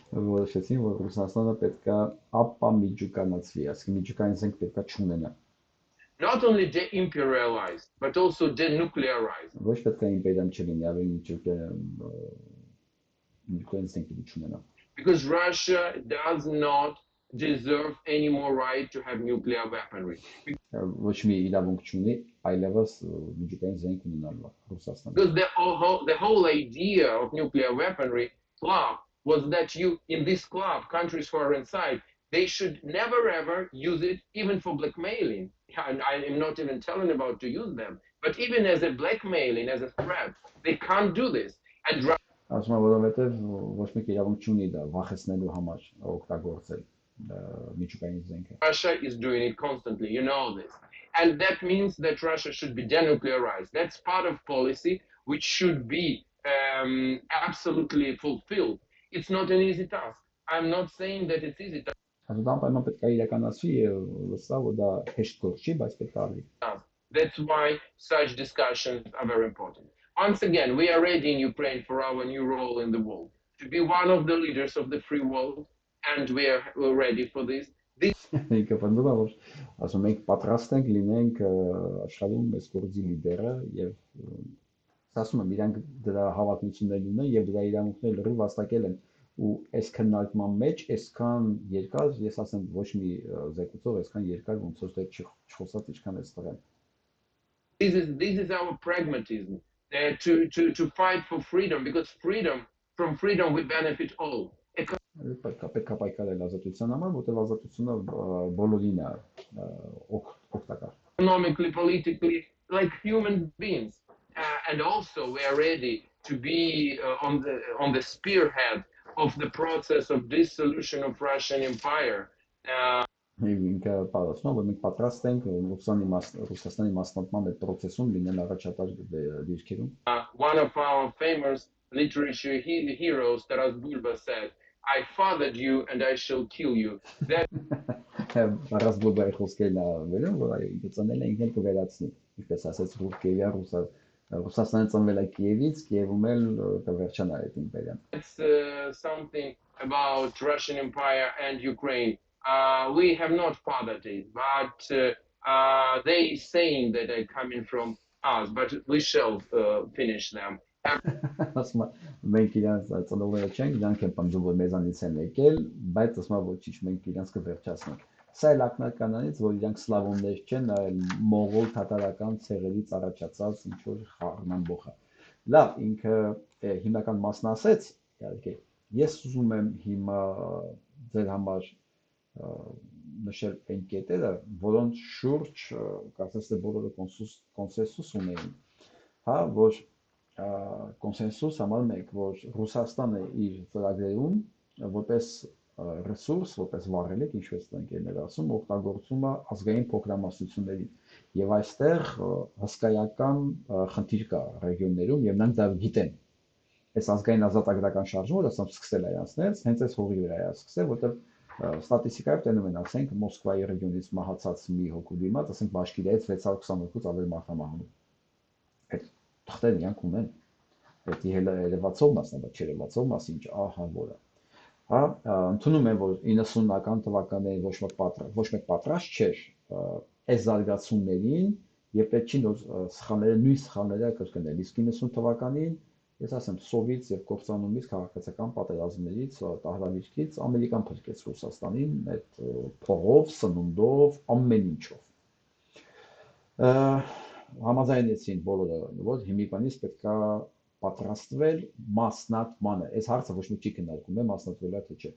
Speaker 1: Որոշեցին, որ Ռուսաստանը պետք է ապամիջուկանացվի, ասկի միջուկային զենք պետք է չունենա։
Speaker 3: Not only de-imperialized, but also denuclearized.
Speaker 1: Ոչ պետք է իմպերիան չլինի, ավելի միջուկային զենք չունենա։
Speaker 3: Because Russia does not deserve any more right to have nuclear weaponry.
Speaker 1: Ոչ մի իրավունք չունի այլևս միջուկային զենք ունենալու Ռուսաստանը։
Speaker 3: Because the whole idea of nuclear weaponry club was that in this club, countries who are inside, they should never ever use it even for blackmailing. And I am not even telling about to use them, but even as a blackmailing, as a threat, they can't do this. And
Speaker 1: Ասում եմ, որովհետև ոչ մեկ իրավունք չունի դա վախեցնելու համար օգտագործել միջուկային զենքը։
Speaker 3: Russia is doing it constantly, you know this. And that means that Russia should be denuclearized. That's part of policy which should be absolutely fulfilled. It's not an easy task. I'm not saying that it's easy task.
Speaker 1: Անպայման պետք է իրականացվի եւ լսա որ դա հեշտ գործ չի, բայց պետք է արվի։
Speaker 3: That's why such discussions are very important. Once again, we are ready in Ukraine for our new role in the world, to be one of the leaders of the free world, and we're ready for this.
Speaker 1: Ինքը բնդում է որ ասում ենք պատրաստ ենք լինենք աշխարհում այս գործի լիդերը եւ ասում եմ իրանք դրա հավակնություններ ունեն եւ դրա իրավունքները լրիվ վաստակել են ու այս քննարկման մեջ այսքան երկար ես ասեմ ոչ մի զեկուցող այսքան երկար ոնց որ չխոսած ինչքան այս տղան
Speaker 3: This is our pragmatism to fight for freedom because from freedom we benefit all.
Speaker 1: Պետք է պայքարել ազատության համար, որտեղ ազատությունը բոլորին է օգտակար։
Speaker 3: Economically, politically, like human beings, and also we are ready to be on the spearhead of the process of dissolution of Russian Empire.
Speaker 1: Ինքը պատասխանում որ մենք պատրաստ ենք Ռուսաստանի մասնատման այդ process-ում լինել առաջատար դիրքերում։
Speaker 3: One of our famous literature heroes, Taras Bulba, said, I fathered you and I shall kill you. That
Speaker 1: Taras Bulba-ի խոսքերն է վերում, որ այո, ինքը ծնել է ինքն էլ կվերացնի։ Ինչպես ասեց Թուրքիայի Ռուսաստանը ծնվել է Կիևից, Կիևում էլ կվերջանա այդ իմպերիան։
Speaker 3: It's something about Russian Empire and Ukraine. We have not fathered it, but they saying that they're coming from us, but we shall finish them.
Speaker 1: Ասում եմ մենք իրանց ծնողները չենք, իրանք են պնդում որ մեզանից են եկել, բայց ասում եմ ոչինչ մենք իրանց կվերջացնենք։ Սա էլ ակնականից որ իրանք սլավոններ չեն, այլ մողոլ թաթարական ցեղերից առաջացած ինչ որ խառնամբող է։ Լավ, ինքը հիմնական մասն ասեց, իհարկե, ես ուզում եմ հիմա ձեր համար նշել այն կետերը, որոնց շուրջ կարծես թե բոլորը կոնսենսուս ունեին, հա, որ կոնսենսուս համարում եք, որ Ռուսաստանը իր ծրագրերում որպես ռեսուրս, որպես վառելիք, ինչպես ընկերները ասում, օգտագործում է ազգային փոքրամասնություններին եւ այստեղ հսկայական խնդիր կա ռեգիոններում եւ նրանք դա գիտեն։ Այս ազգային ազատագրական շարժումը ասեմ սկսել է իրանցնել, հենց այս հողի վրա է սկսել, որտեղ ստատիստիկայով տենում են, ասենք, Մոսկվայի ռեգիոնից մահացած մի հոգու դիմաց, ասենք Բաշկիրիայից 622-ից ավելի մարդ է մահանում։ Այդ թղթերը իրանք ունեն։ Այդ երևացող մասն է, բայց չերևացող մասը ինչ ահա որը։ Հա, ընդունում եմ, որ 90-ական թվականներին ոչ մեկ պատրաստ չէր այս զարգացումներին եւ պետք չի նոր սխալները, նույն սխալները կրկնել։ Իսկ 90 թվականին ես ասեմ, սովից եւ կործանումից քաղաքացիական պատերազմներից, տահրավիրքից Ամերիկան փրկեց Ռուսաստանին այդ փողով, սնունդով, ամեն ինչով։ Համաձայնեցին բոլորը, որ հիմիկվանից պետք է պատրաստվել մասնատմանը։ Այս հարցը ոչ մի չի քննարկում է մասնատվելա թե չէ։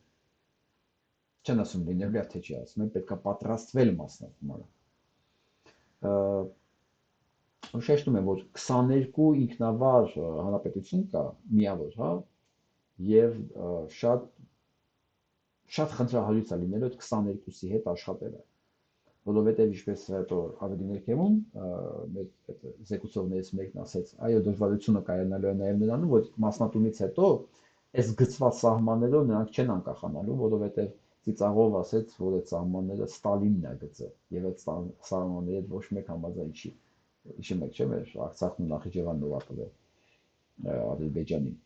Speaker 1: Չեն ասում լինելու է թե չէ, ասում են պետք է պատրաստվել մասնատմանը։ Շեշտում եմ, որ 22 ինքնավար հանրապետություն կա միավոր, հա, եւ շատ խնդրահարույց է լինելու այդ 22-ի հետ աշխատելը, որովհետեւ ինչպես հետո ավելի ներքևում մեր զեկուցողներից մեկն ասեց, այո, դժվարությունը կայանալու է նաեւ նրանում, որ մասնատումից հետո այս գծված սահմաններով նրանք չեն անկախանալու, որովհետեւ ծիծաղով ասեց, որ այդ սահմանները Ստալինն է գծել եւ այդ սահմանների հետ ոչ մեկ համաձայն չի։ Իշը մեկ չէ, մեր Արցախն ու Նախիջևանն ուղղակի Ադրբեջանին։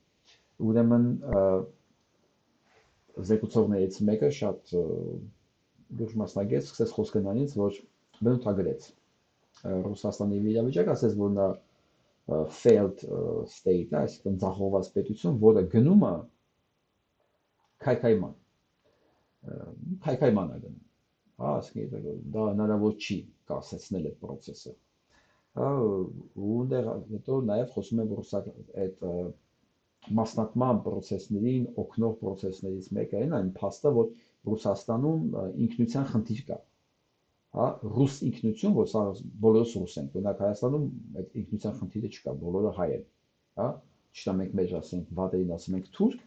Speaker 1: Ուրեմն զեկուցողներից մեկը շատ լուրջ մասնագետ սկսեց խոսքը նրանից, որ բնութագրեց Ռուսաստանի իրավիճակը, ասեց, որ նա failed state, այսինքն ձախողված պետություն, որը գնում է քայքայման է գնում։ Հա, ասենք դա հնարավոր չի կասեցնել այդ process-ը։ Ու հետո նաև խոսում եմ այդ մասնատման process-ներին օգնող process-ներից մեկը այն փաստը, որ Ռուսաստանում ինքնության խնդիր կա։ Հա, ռուս ինքնություն, որ սա բոլորս ռուս ենք, օրինակ Հայաստանում այդ ինքնության խնդիրը չկա, բոլորը հայ են։ Հա, ճիշտ է մենք մեջ ասենք վատերին ասում ենք թուրք,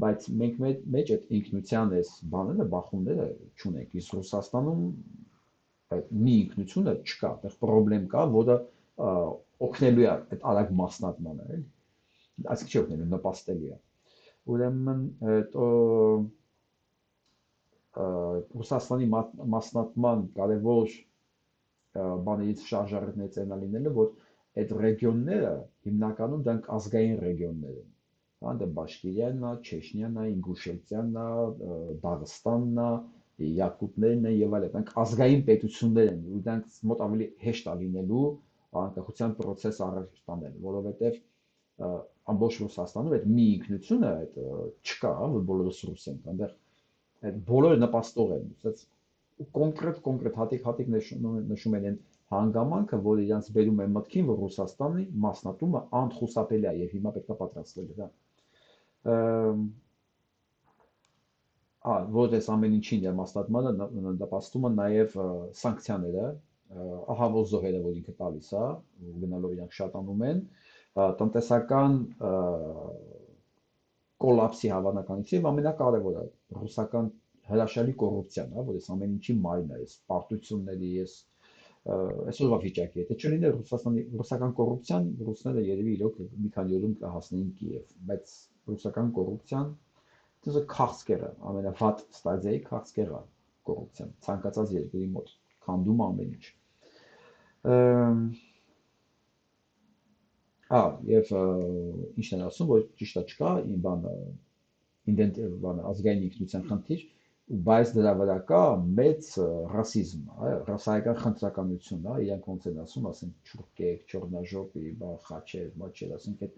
Speaker 1: բայց մենք մեջ այդ ինքնության այս բաները, բախումները չունենք։ Իսկ Ռուսաստանում այդ մի ինքնությունը չկա, այդտեղ խնդրեմ կա, որը օգնելու է այդ արագ մասնատմանը, էլի։ այսինքն չի օգնելու, նպաստելու է։ Ուրեմն Ռուսաստանի մասնատման կարևոր բաներից շարժառիթներից են լինելու, որ այդ ռեգիոնները հիմնականում դրանք ազգային ռեգիոններ են։ Հանդը Բաշկիրիան, Չեչնիան, Ինգուշետիան, Դաղստանն, Յակուտներն եւ այլն, դրանք ազգային պետություններ են, ու դրանք մոտ ավելի հեշտ է լինելու անկախության process առաջ տանել, որովհետեւ ամբողջ Ռուսաստանում այդ մի ինքնությունը այդ չկա, որ բոլորս ռուս ենք, այնտեղ այդ բոլորը նպաստող են, ասած կոնկրետ հատիկ նշում են հանգամանքը, որ իրանց բերում է մտքին, որ Ռուսաստանի մասնատումը անխուսափելի է եւ հիմա պետք է պատրաստվելու դա։ Որ այս ամեն ինչին եւ մասնատմանը նպաստում են նաեւ սանկցիաները, ահավոր զոհերը, որ ինքը տալիս է, գնալով իրանք շատանում են, տնտեսական կոլապսի հավանականություն եւ ամենակարևորը ռուսական հրաշալի կոռուպցիան, որ այս ամեն ինչի մայրն է, այս պարտությունների, այսօրվա վիճակի, եթե չլիներ ռուսական կոռուպցիան, ռուսները երևի իրոք մի քանի օրում կհասնեին Կիև, բայց ռուսական կոռուպցիան դե քաղցկերը, ամենավատ ստադիայի քաղցկերը կոռուպցիան, ցանկացած երկրի մոտ քանդում ամեն ինչ։ Եվ ինչն են ասում, որ ճիշտ է չկա, ազգային ինքնության խնդիր, բայց դրա վրա կա մեծ ռասիզմ, ռասայական խնդրականություն, իրանք ոնց են ասում, ասենք չուրկեք, չորնաժոպի, խաչեր, մաչեր, ասենք այդ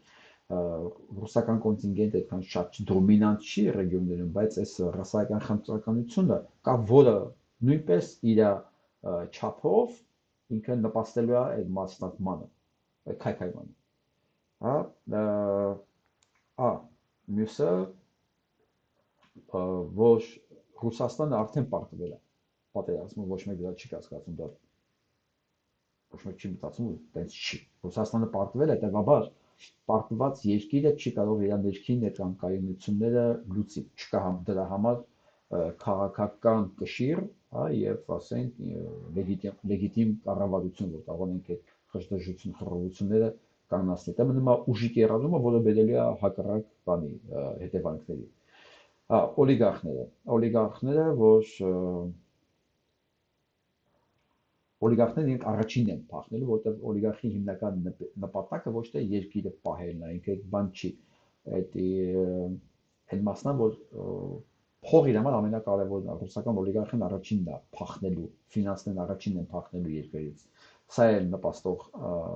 Speaker 1: ռուսական կոնտինգենտը այդքան շատ դոմինանտ չի ռեգիոններում, բայց այս ռասայական խնդրականությունը կա, որը նույնպես իր չափով ինքը նպաստելու է այդ մասնատմանը, քայքայմանը։ Մյուսը, որ Ռուսաստանը արդեն պարտվել է պատերազմում, ոչ մեկ դրա չի կասկածում, դա ոչ մեկ չի մտածում, որ տենց չի։ Ռուսաստանը պարտվել է, հետևաբար պարտված երկիրը չի կարող իր ներքին այդ անկայունությունները լուծի, չկա դրա համար քաղաքական կշիռ, եւ ասենք լեգիտիմ կառավարություն, որ կարող ենք այդ խժդժությունները կանացնել։ Դա մնում է ուժի կերադրումը, որը բերելու է հակառակ բանի հետևանքների։ Օլիգարխները, որ օլիգարխներն իրենք առաջինն են փախնելու, որտեղ օլիգարխի հիմնական նպատակը ոչ թե երկիրը պահելն է, ինքը այդ բան չի, այդ մասնա, որ փողի համար ամենակարևորն է, ռուսական օլիգարխին առաջինն է փախնելու, ֆինանսներն առաջինն են փախնելու երկրից։ Սա է նպաստող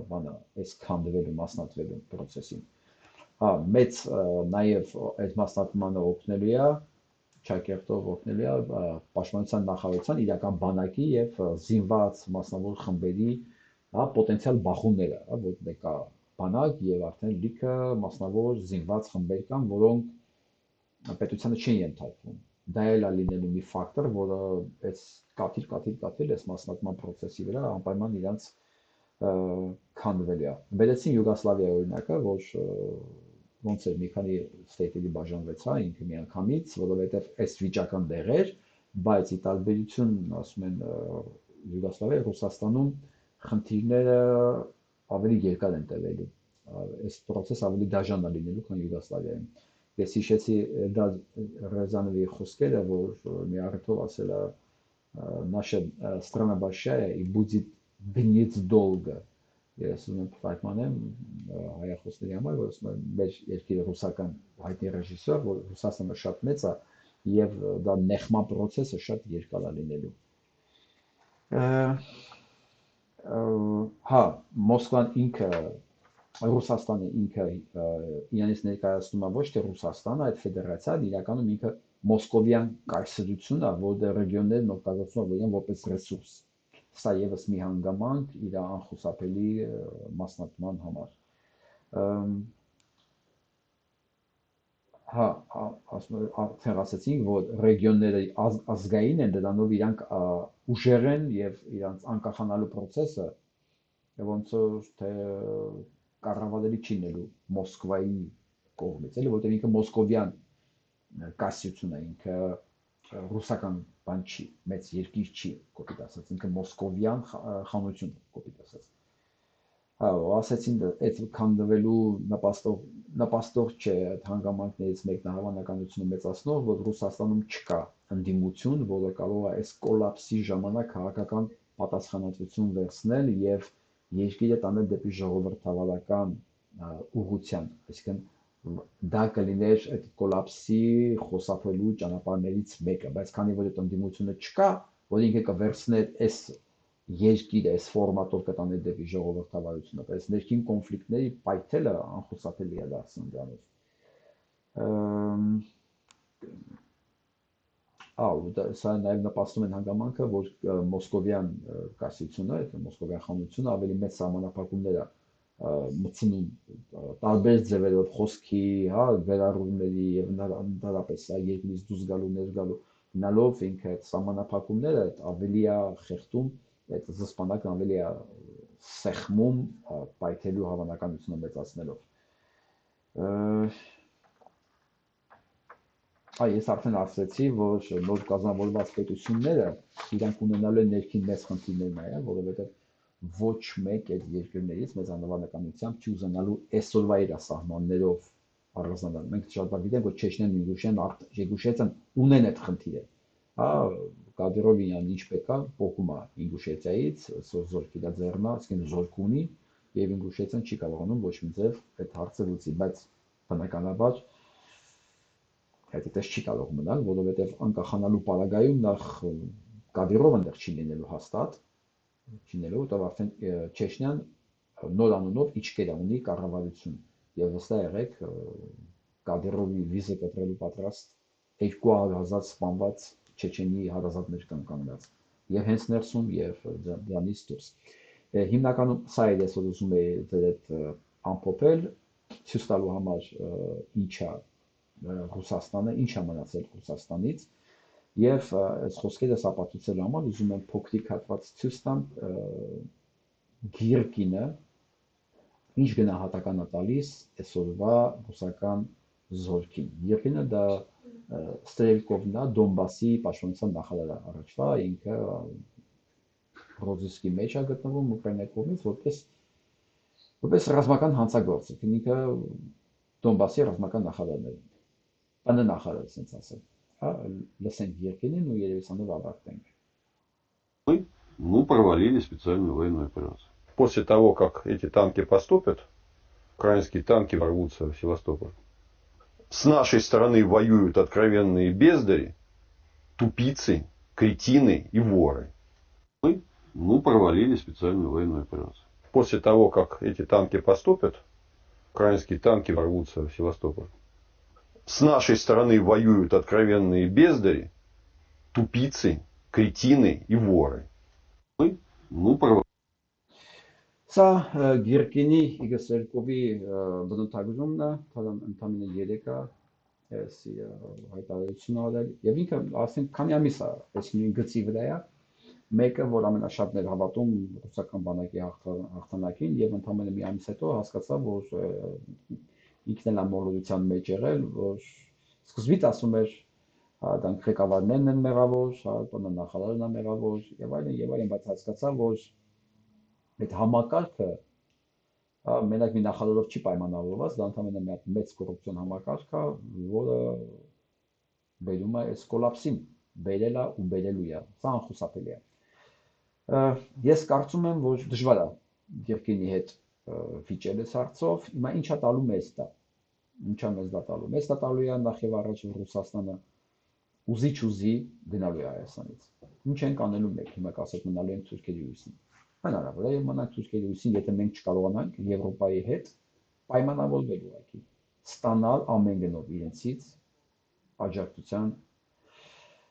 Speaker 1: բանը, այս քանդվելու, մասնատվելու process-ին։ Մեծ նաև այդ մասնատմանը օգնելու է, ճակերտով օգնելու է պաշտպանության նախարարության իրական բանակի եւ զինված մասնավոր խմբերի պոտենցիալ բախումները, որ կա բանակ եւ արդեն լիքը մասնավոր զինված խմբեր կան, որոնք պետությանը չեն ենթարկվում։ Դա էլ է լինելու մի ֆակտոր, որը այս կաթիլ այս մասնատման process-ի վրա անպայման իրանց քանդվելու է։ Բերեցին Յուգոսլավիայի օրինակը, որ ոնց էր մի քանի ստեյթերի բաժանվեցա ինքը միանգամից, որովհետև այս վիճական դեղեր, բայց ի տարբերություն, ասում են Յուգոսլավիայի, Ռուսաստանում խնդիրները ավելի երկար են տևելու։ Այս process ավելի դաժան է լինելու, քան Յուգոսլավիայում։ Ես հիշեցի Ռեզանովի խոսքերը, որ մի առիթով ասել է «Наша страна большая и будет гнить долго». Ես ուզում եմ թարգմանեմ հայախոսների համար, որ ասում եմ մեր երկիրը ռուսական հայտնի ռեժիսոր, որ Ռուսաստանը շատ մեծ է եւ դա նեղման process-ը շատ երկար է լինելու։ Մոսկվան ինքը Ռուսաստանը ինքը իրանից ներկայացնում է ոչ թե Ռուսաստանը, այդ ֆեդերացիան իրականում ինքը մոսկովյան կայսրությունն է, որտեղ ռեգիոններն օգտագործվում են իրեն որպես ռեսուրս։ Սա եւս մի հանգամանք իր անխուսափելի մասնատման համար։ Արդեն ասացինք, որ ռեգիոնները ազգային են, դրանով իրանք ուժեղ են եւ իրանք անկախանալու process-ը ոնց որ թե կառավարելի չի լինելու Մոսկվայի կողմից, էլի, որտեղ ինքը մոսկովյան կայսրություն է, ինքը ռուսական բան չի, մեծ երկիր չի, կոպիտ ասած, ինքը մոսկովյան խանություն, կոպիտ ասած։ Հա, ասեցին այդ քանդվելու նպաստող չէ այդ հանգամանքներից մեկն է հավանականությունը մեծացնող, որ Ռուսաստանում չկա ընդդիմություն, որը կարող է այս կոլապսի ժամանակ քաղաքական պատասխանատվություն վերցնել եւ երկիրը տանել դեպի ժողովրդավարական ուղղության, այսինքն դա կլիներ այդ կոլապսի խուսափելու ճանապարհներից մեկը, բայց քանի որ այդ ընդդիմությունը չկա, որ ինքը կվերցներ այս երկիրը այս ֆորմատով կտաներ դեպի ժողովրդավարությունը, բայց ներքին կոնֆլիկտների պայթելը անխուսափելի է դարձնում դրանով։ Սա նաև նպաստում են հանգամանքը, որ մոսկովյան կայսրությունը, այդ մոսկովյան խանությունը ավելի մեծ սահմանափակումներ է մտցնում տարբեր ձևերով խոսքի, հա, վերառումների եւ ընդհանրապես երկրից դուրս գալու ներգալու գնալով ինքը այդ սահմանափակումները ավելի է խեղդում, այդ զսպանակը ավելի է սեղմում պայթելու հավանականությունը մեծացնելով։ Ես արդեն ասացի, որ նոր կազմավորված պետությունները իրանք ունենալու են ներքին մեծ խնդիրներ նաև, որովհետև ոչ մեկ այդ երկրներից մեծ անվանականությամբ չի ուզենալու այսօրվա իր սահմաններով առանձնանալ։ Մենք շատ բան գիտենք, որ Չեչնիան, Ինգուշետիան ունեն այդ խնդիրը։ Հա, Կադիրովյան ինչ պետք է փոխում է Ինգուշետիայից, զորքի դա ձեռնա, այսինքն զորք ունի, եւ Ինգուշետիան չի կարողանում ոչ մի ձև այդ հարցը լուծի, բայց բնականաբար այդպես չի կարող մնալ, որովհետև անկախանալու պարագայում նախ Կադիրովը դեռ չի լինելու հաստատ, չի լինելու, որտեղ արդեն Չեչնիան նոր անունով իջքեր ունի կառավարություն, եւ վստահ եղեք Կադիրովի վիզը կտրելու պատրաստ 200,000 սպանված Չեչենի հարազատներ կան կանգնած, եւ հենց ներսում եւ դրանից դուրս։ Հիմնականում սա է ես ուզում եի դեր այդ ամփոփել, ցույց տալու համար ինչա Ռուսաստանը, ինչ է մնացել Ռուսաստանից, եւ այս խոսքերս ապացուցելու համար ուզում եմ փոքրիկ հատված ցույց տամ Գիրկինը, ինչ գնահատական է տալիս այսօրվա ռուսական զորքին։ Գիրկինը դա Ստրելկովն է, Դոնբասի պաշտպանության նախարարը առաջվա, ինքը ռոզիսկի մեջ է գտնվում Ուկրաինայի կողմից որպես ռազմական հանցագործ, ինքը Դոնբասի ռազմական նախարարն է։ Բանը նախարար, ասենց ասել։ Հա, լսենք Գիրկինին ու երևի սանով ավարտենք։
Speaker 4: Мы провалили специальную военную операцию.
Speaker 5: После того, как эти танки поступят, украинские танки ворвутся в Севастополь. С нашей стороны воюют откровенные бездари, тупицы, кретины и воры.
Speaker 4: Мы провалили специальную военную операцию.
Speaker 5: После того, как эти танки поступят, украинские танки ворвутся в Севастополь. С нашей стороны воюют откровенные бездари, тупицы, кретины и воры.
Speaker 4: Мы провалили.
Speaker 1: Սա Գիրկինի Իգսերկովի բնութագրումն է, ընդամենը 3 է հայտարարություն արել, եւ ինքը ասենք քանի ամիս է այս նույն գծի վրա է, մեկը որ ամենաշատն էր հավատում ռուսական բանակի հաղթանակին եւ ընդամենը մի ամիս հետո հասկացա, որ ինքն էլ ամորության մեջ եղել, որ սկզբից ասում էր դրանք ղեկավարներն են մեղավոր, նախարարն է մեղավոր եւ այլն, բայց հասկացա, որ այդ համակարգը մենակ մի նախարարով չի պայմանավորված, դա ընդհանրապես մի հատ մեծ կոռուպցիոն համակարգ է, որը բերում է այս կոլապսին, բերել է ու բերելու է, սա անխուսափելի է։ Ես կարծում եմ, որ դժվար է Գիրկինի հետ վիճել այս հարցով, հիմա ինչ է տալու մեզ դա, ինչա մեզ դա տալու, մեզ դա տալու է նախ եւ առաջ Ռուսաստանը ուզի գնալու է Հայաստանից, ինչ ենք անելու մեկ, հիմա կասեք մնալու են Թուրքիայի ուսին։ Հնարավոր է մնանք Թուրքիայի ուսին, եթե մենք չկարողանանք Եվրոպայի հետ պայմանավորվել ուղղակի, ստանալ ամեն գնով իրենցից աջակցության,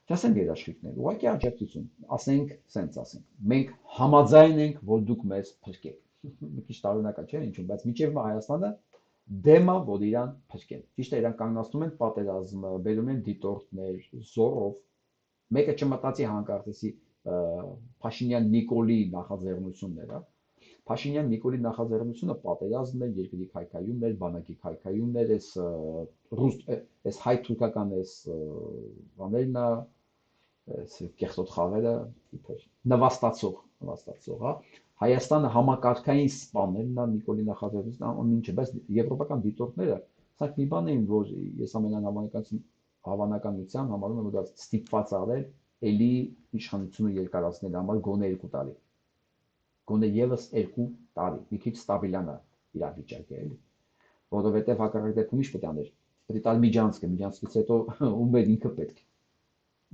Speaker 1: չասենք երաշխիքներ, ուղղակի աջակցություն, ասենք, սենց ասենք, մենք համաձայն ենք, որ դուք մեզ փրկեք, մի քիչ տարօրինակ է, չէ՞, ինչու՞, բայց միջև Հայաստանը դեմ է, որ իրան փրկեն, ճիշտ է, իրան կանգնացնում են պատերազմը, բերում են դիտորդներ, զորով, մեկը չմտածի հանկարծեսի Փաշինյան-Նիկոլի նախաձեռնությունն է, Փաշինյան-Նիկոլի նախաձեռնությունը պատերազմն է, երկրի քայքայումն է, բանակի քայքայումն է, այս հայ-թուրքական այս բաներն է, կեղծոտ խաղերը, նվաստացող, հա, Հայաստանը համակարգային սպաներն նա Նիկոլի նախաձեռնությունն ամեն ինչը, բայց եվրոպական դիտորդները սա մի բան էին, որ ես ամենայն հավանականությամբ համարում եմ, որ դա ստիպված արել էլի իշխանությունը երկարացնել համար գոնե 2 տարի։ Գոնե եւս 2 տարի, մի քիչ ստաբիլանա իրավիճակը, էլի։ Որովհետեւ հակառակ դեպքում ինչ պետք է աներ։ Պետք է տալ միջանցքից հետո ումբեր ինքը պետք է։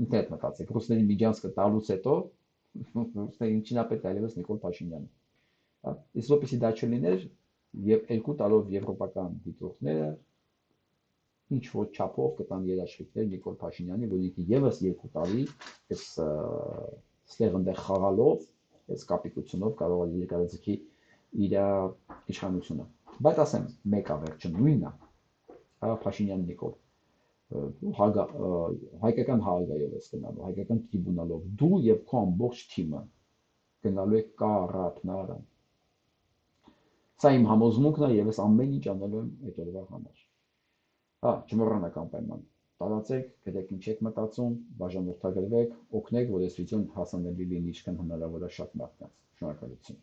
Speaker 1: Ինքն է մտածեք, ռուսների միջանցքը տալուց հետո ռուսների ինչին է պետք այլևս Նիկոլ Փաշինյանը։ Իսկ որպեսզի դա չլիներ, եւ 2 տարով եվրոպական դիտորդները ինչ որ չափով կտան երաշխիքներ Նիկոլ Փաշինյանի, որ ինքը եւս 2 տարի այս ստեղ խաղալով, այս կապիտությունով կարող է երկարաձգի իր իշխանությունը։ Բայց ասեմ, մեկը վերջը նույնն է, Փաշինյան Նիկոլ, հայկական հարգայով ես գնալու, հայկական տրիբունալով, դու եւ քո ամբողջ թիմը գնալու եք կառապնարան։ Սա իմ համոզմունքն է եւ ես ամեն ինչ անելու եմ այդ օրվա համար։ Չմոռանաք անպայման, տարածեք, գրեք ինչ եք մտածում, բաժանորդագրվեք, օգնեք, որ այս վիդեոն հասանելի լինի ինչքան հնարավոր է շատ մարդկանց։ Շնորհակալություն։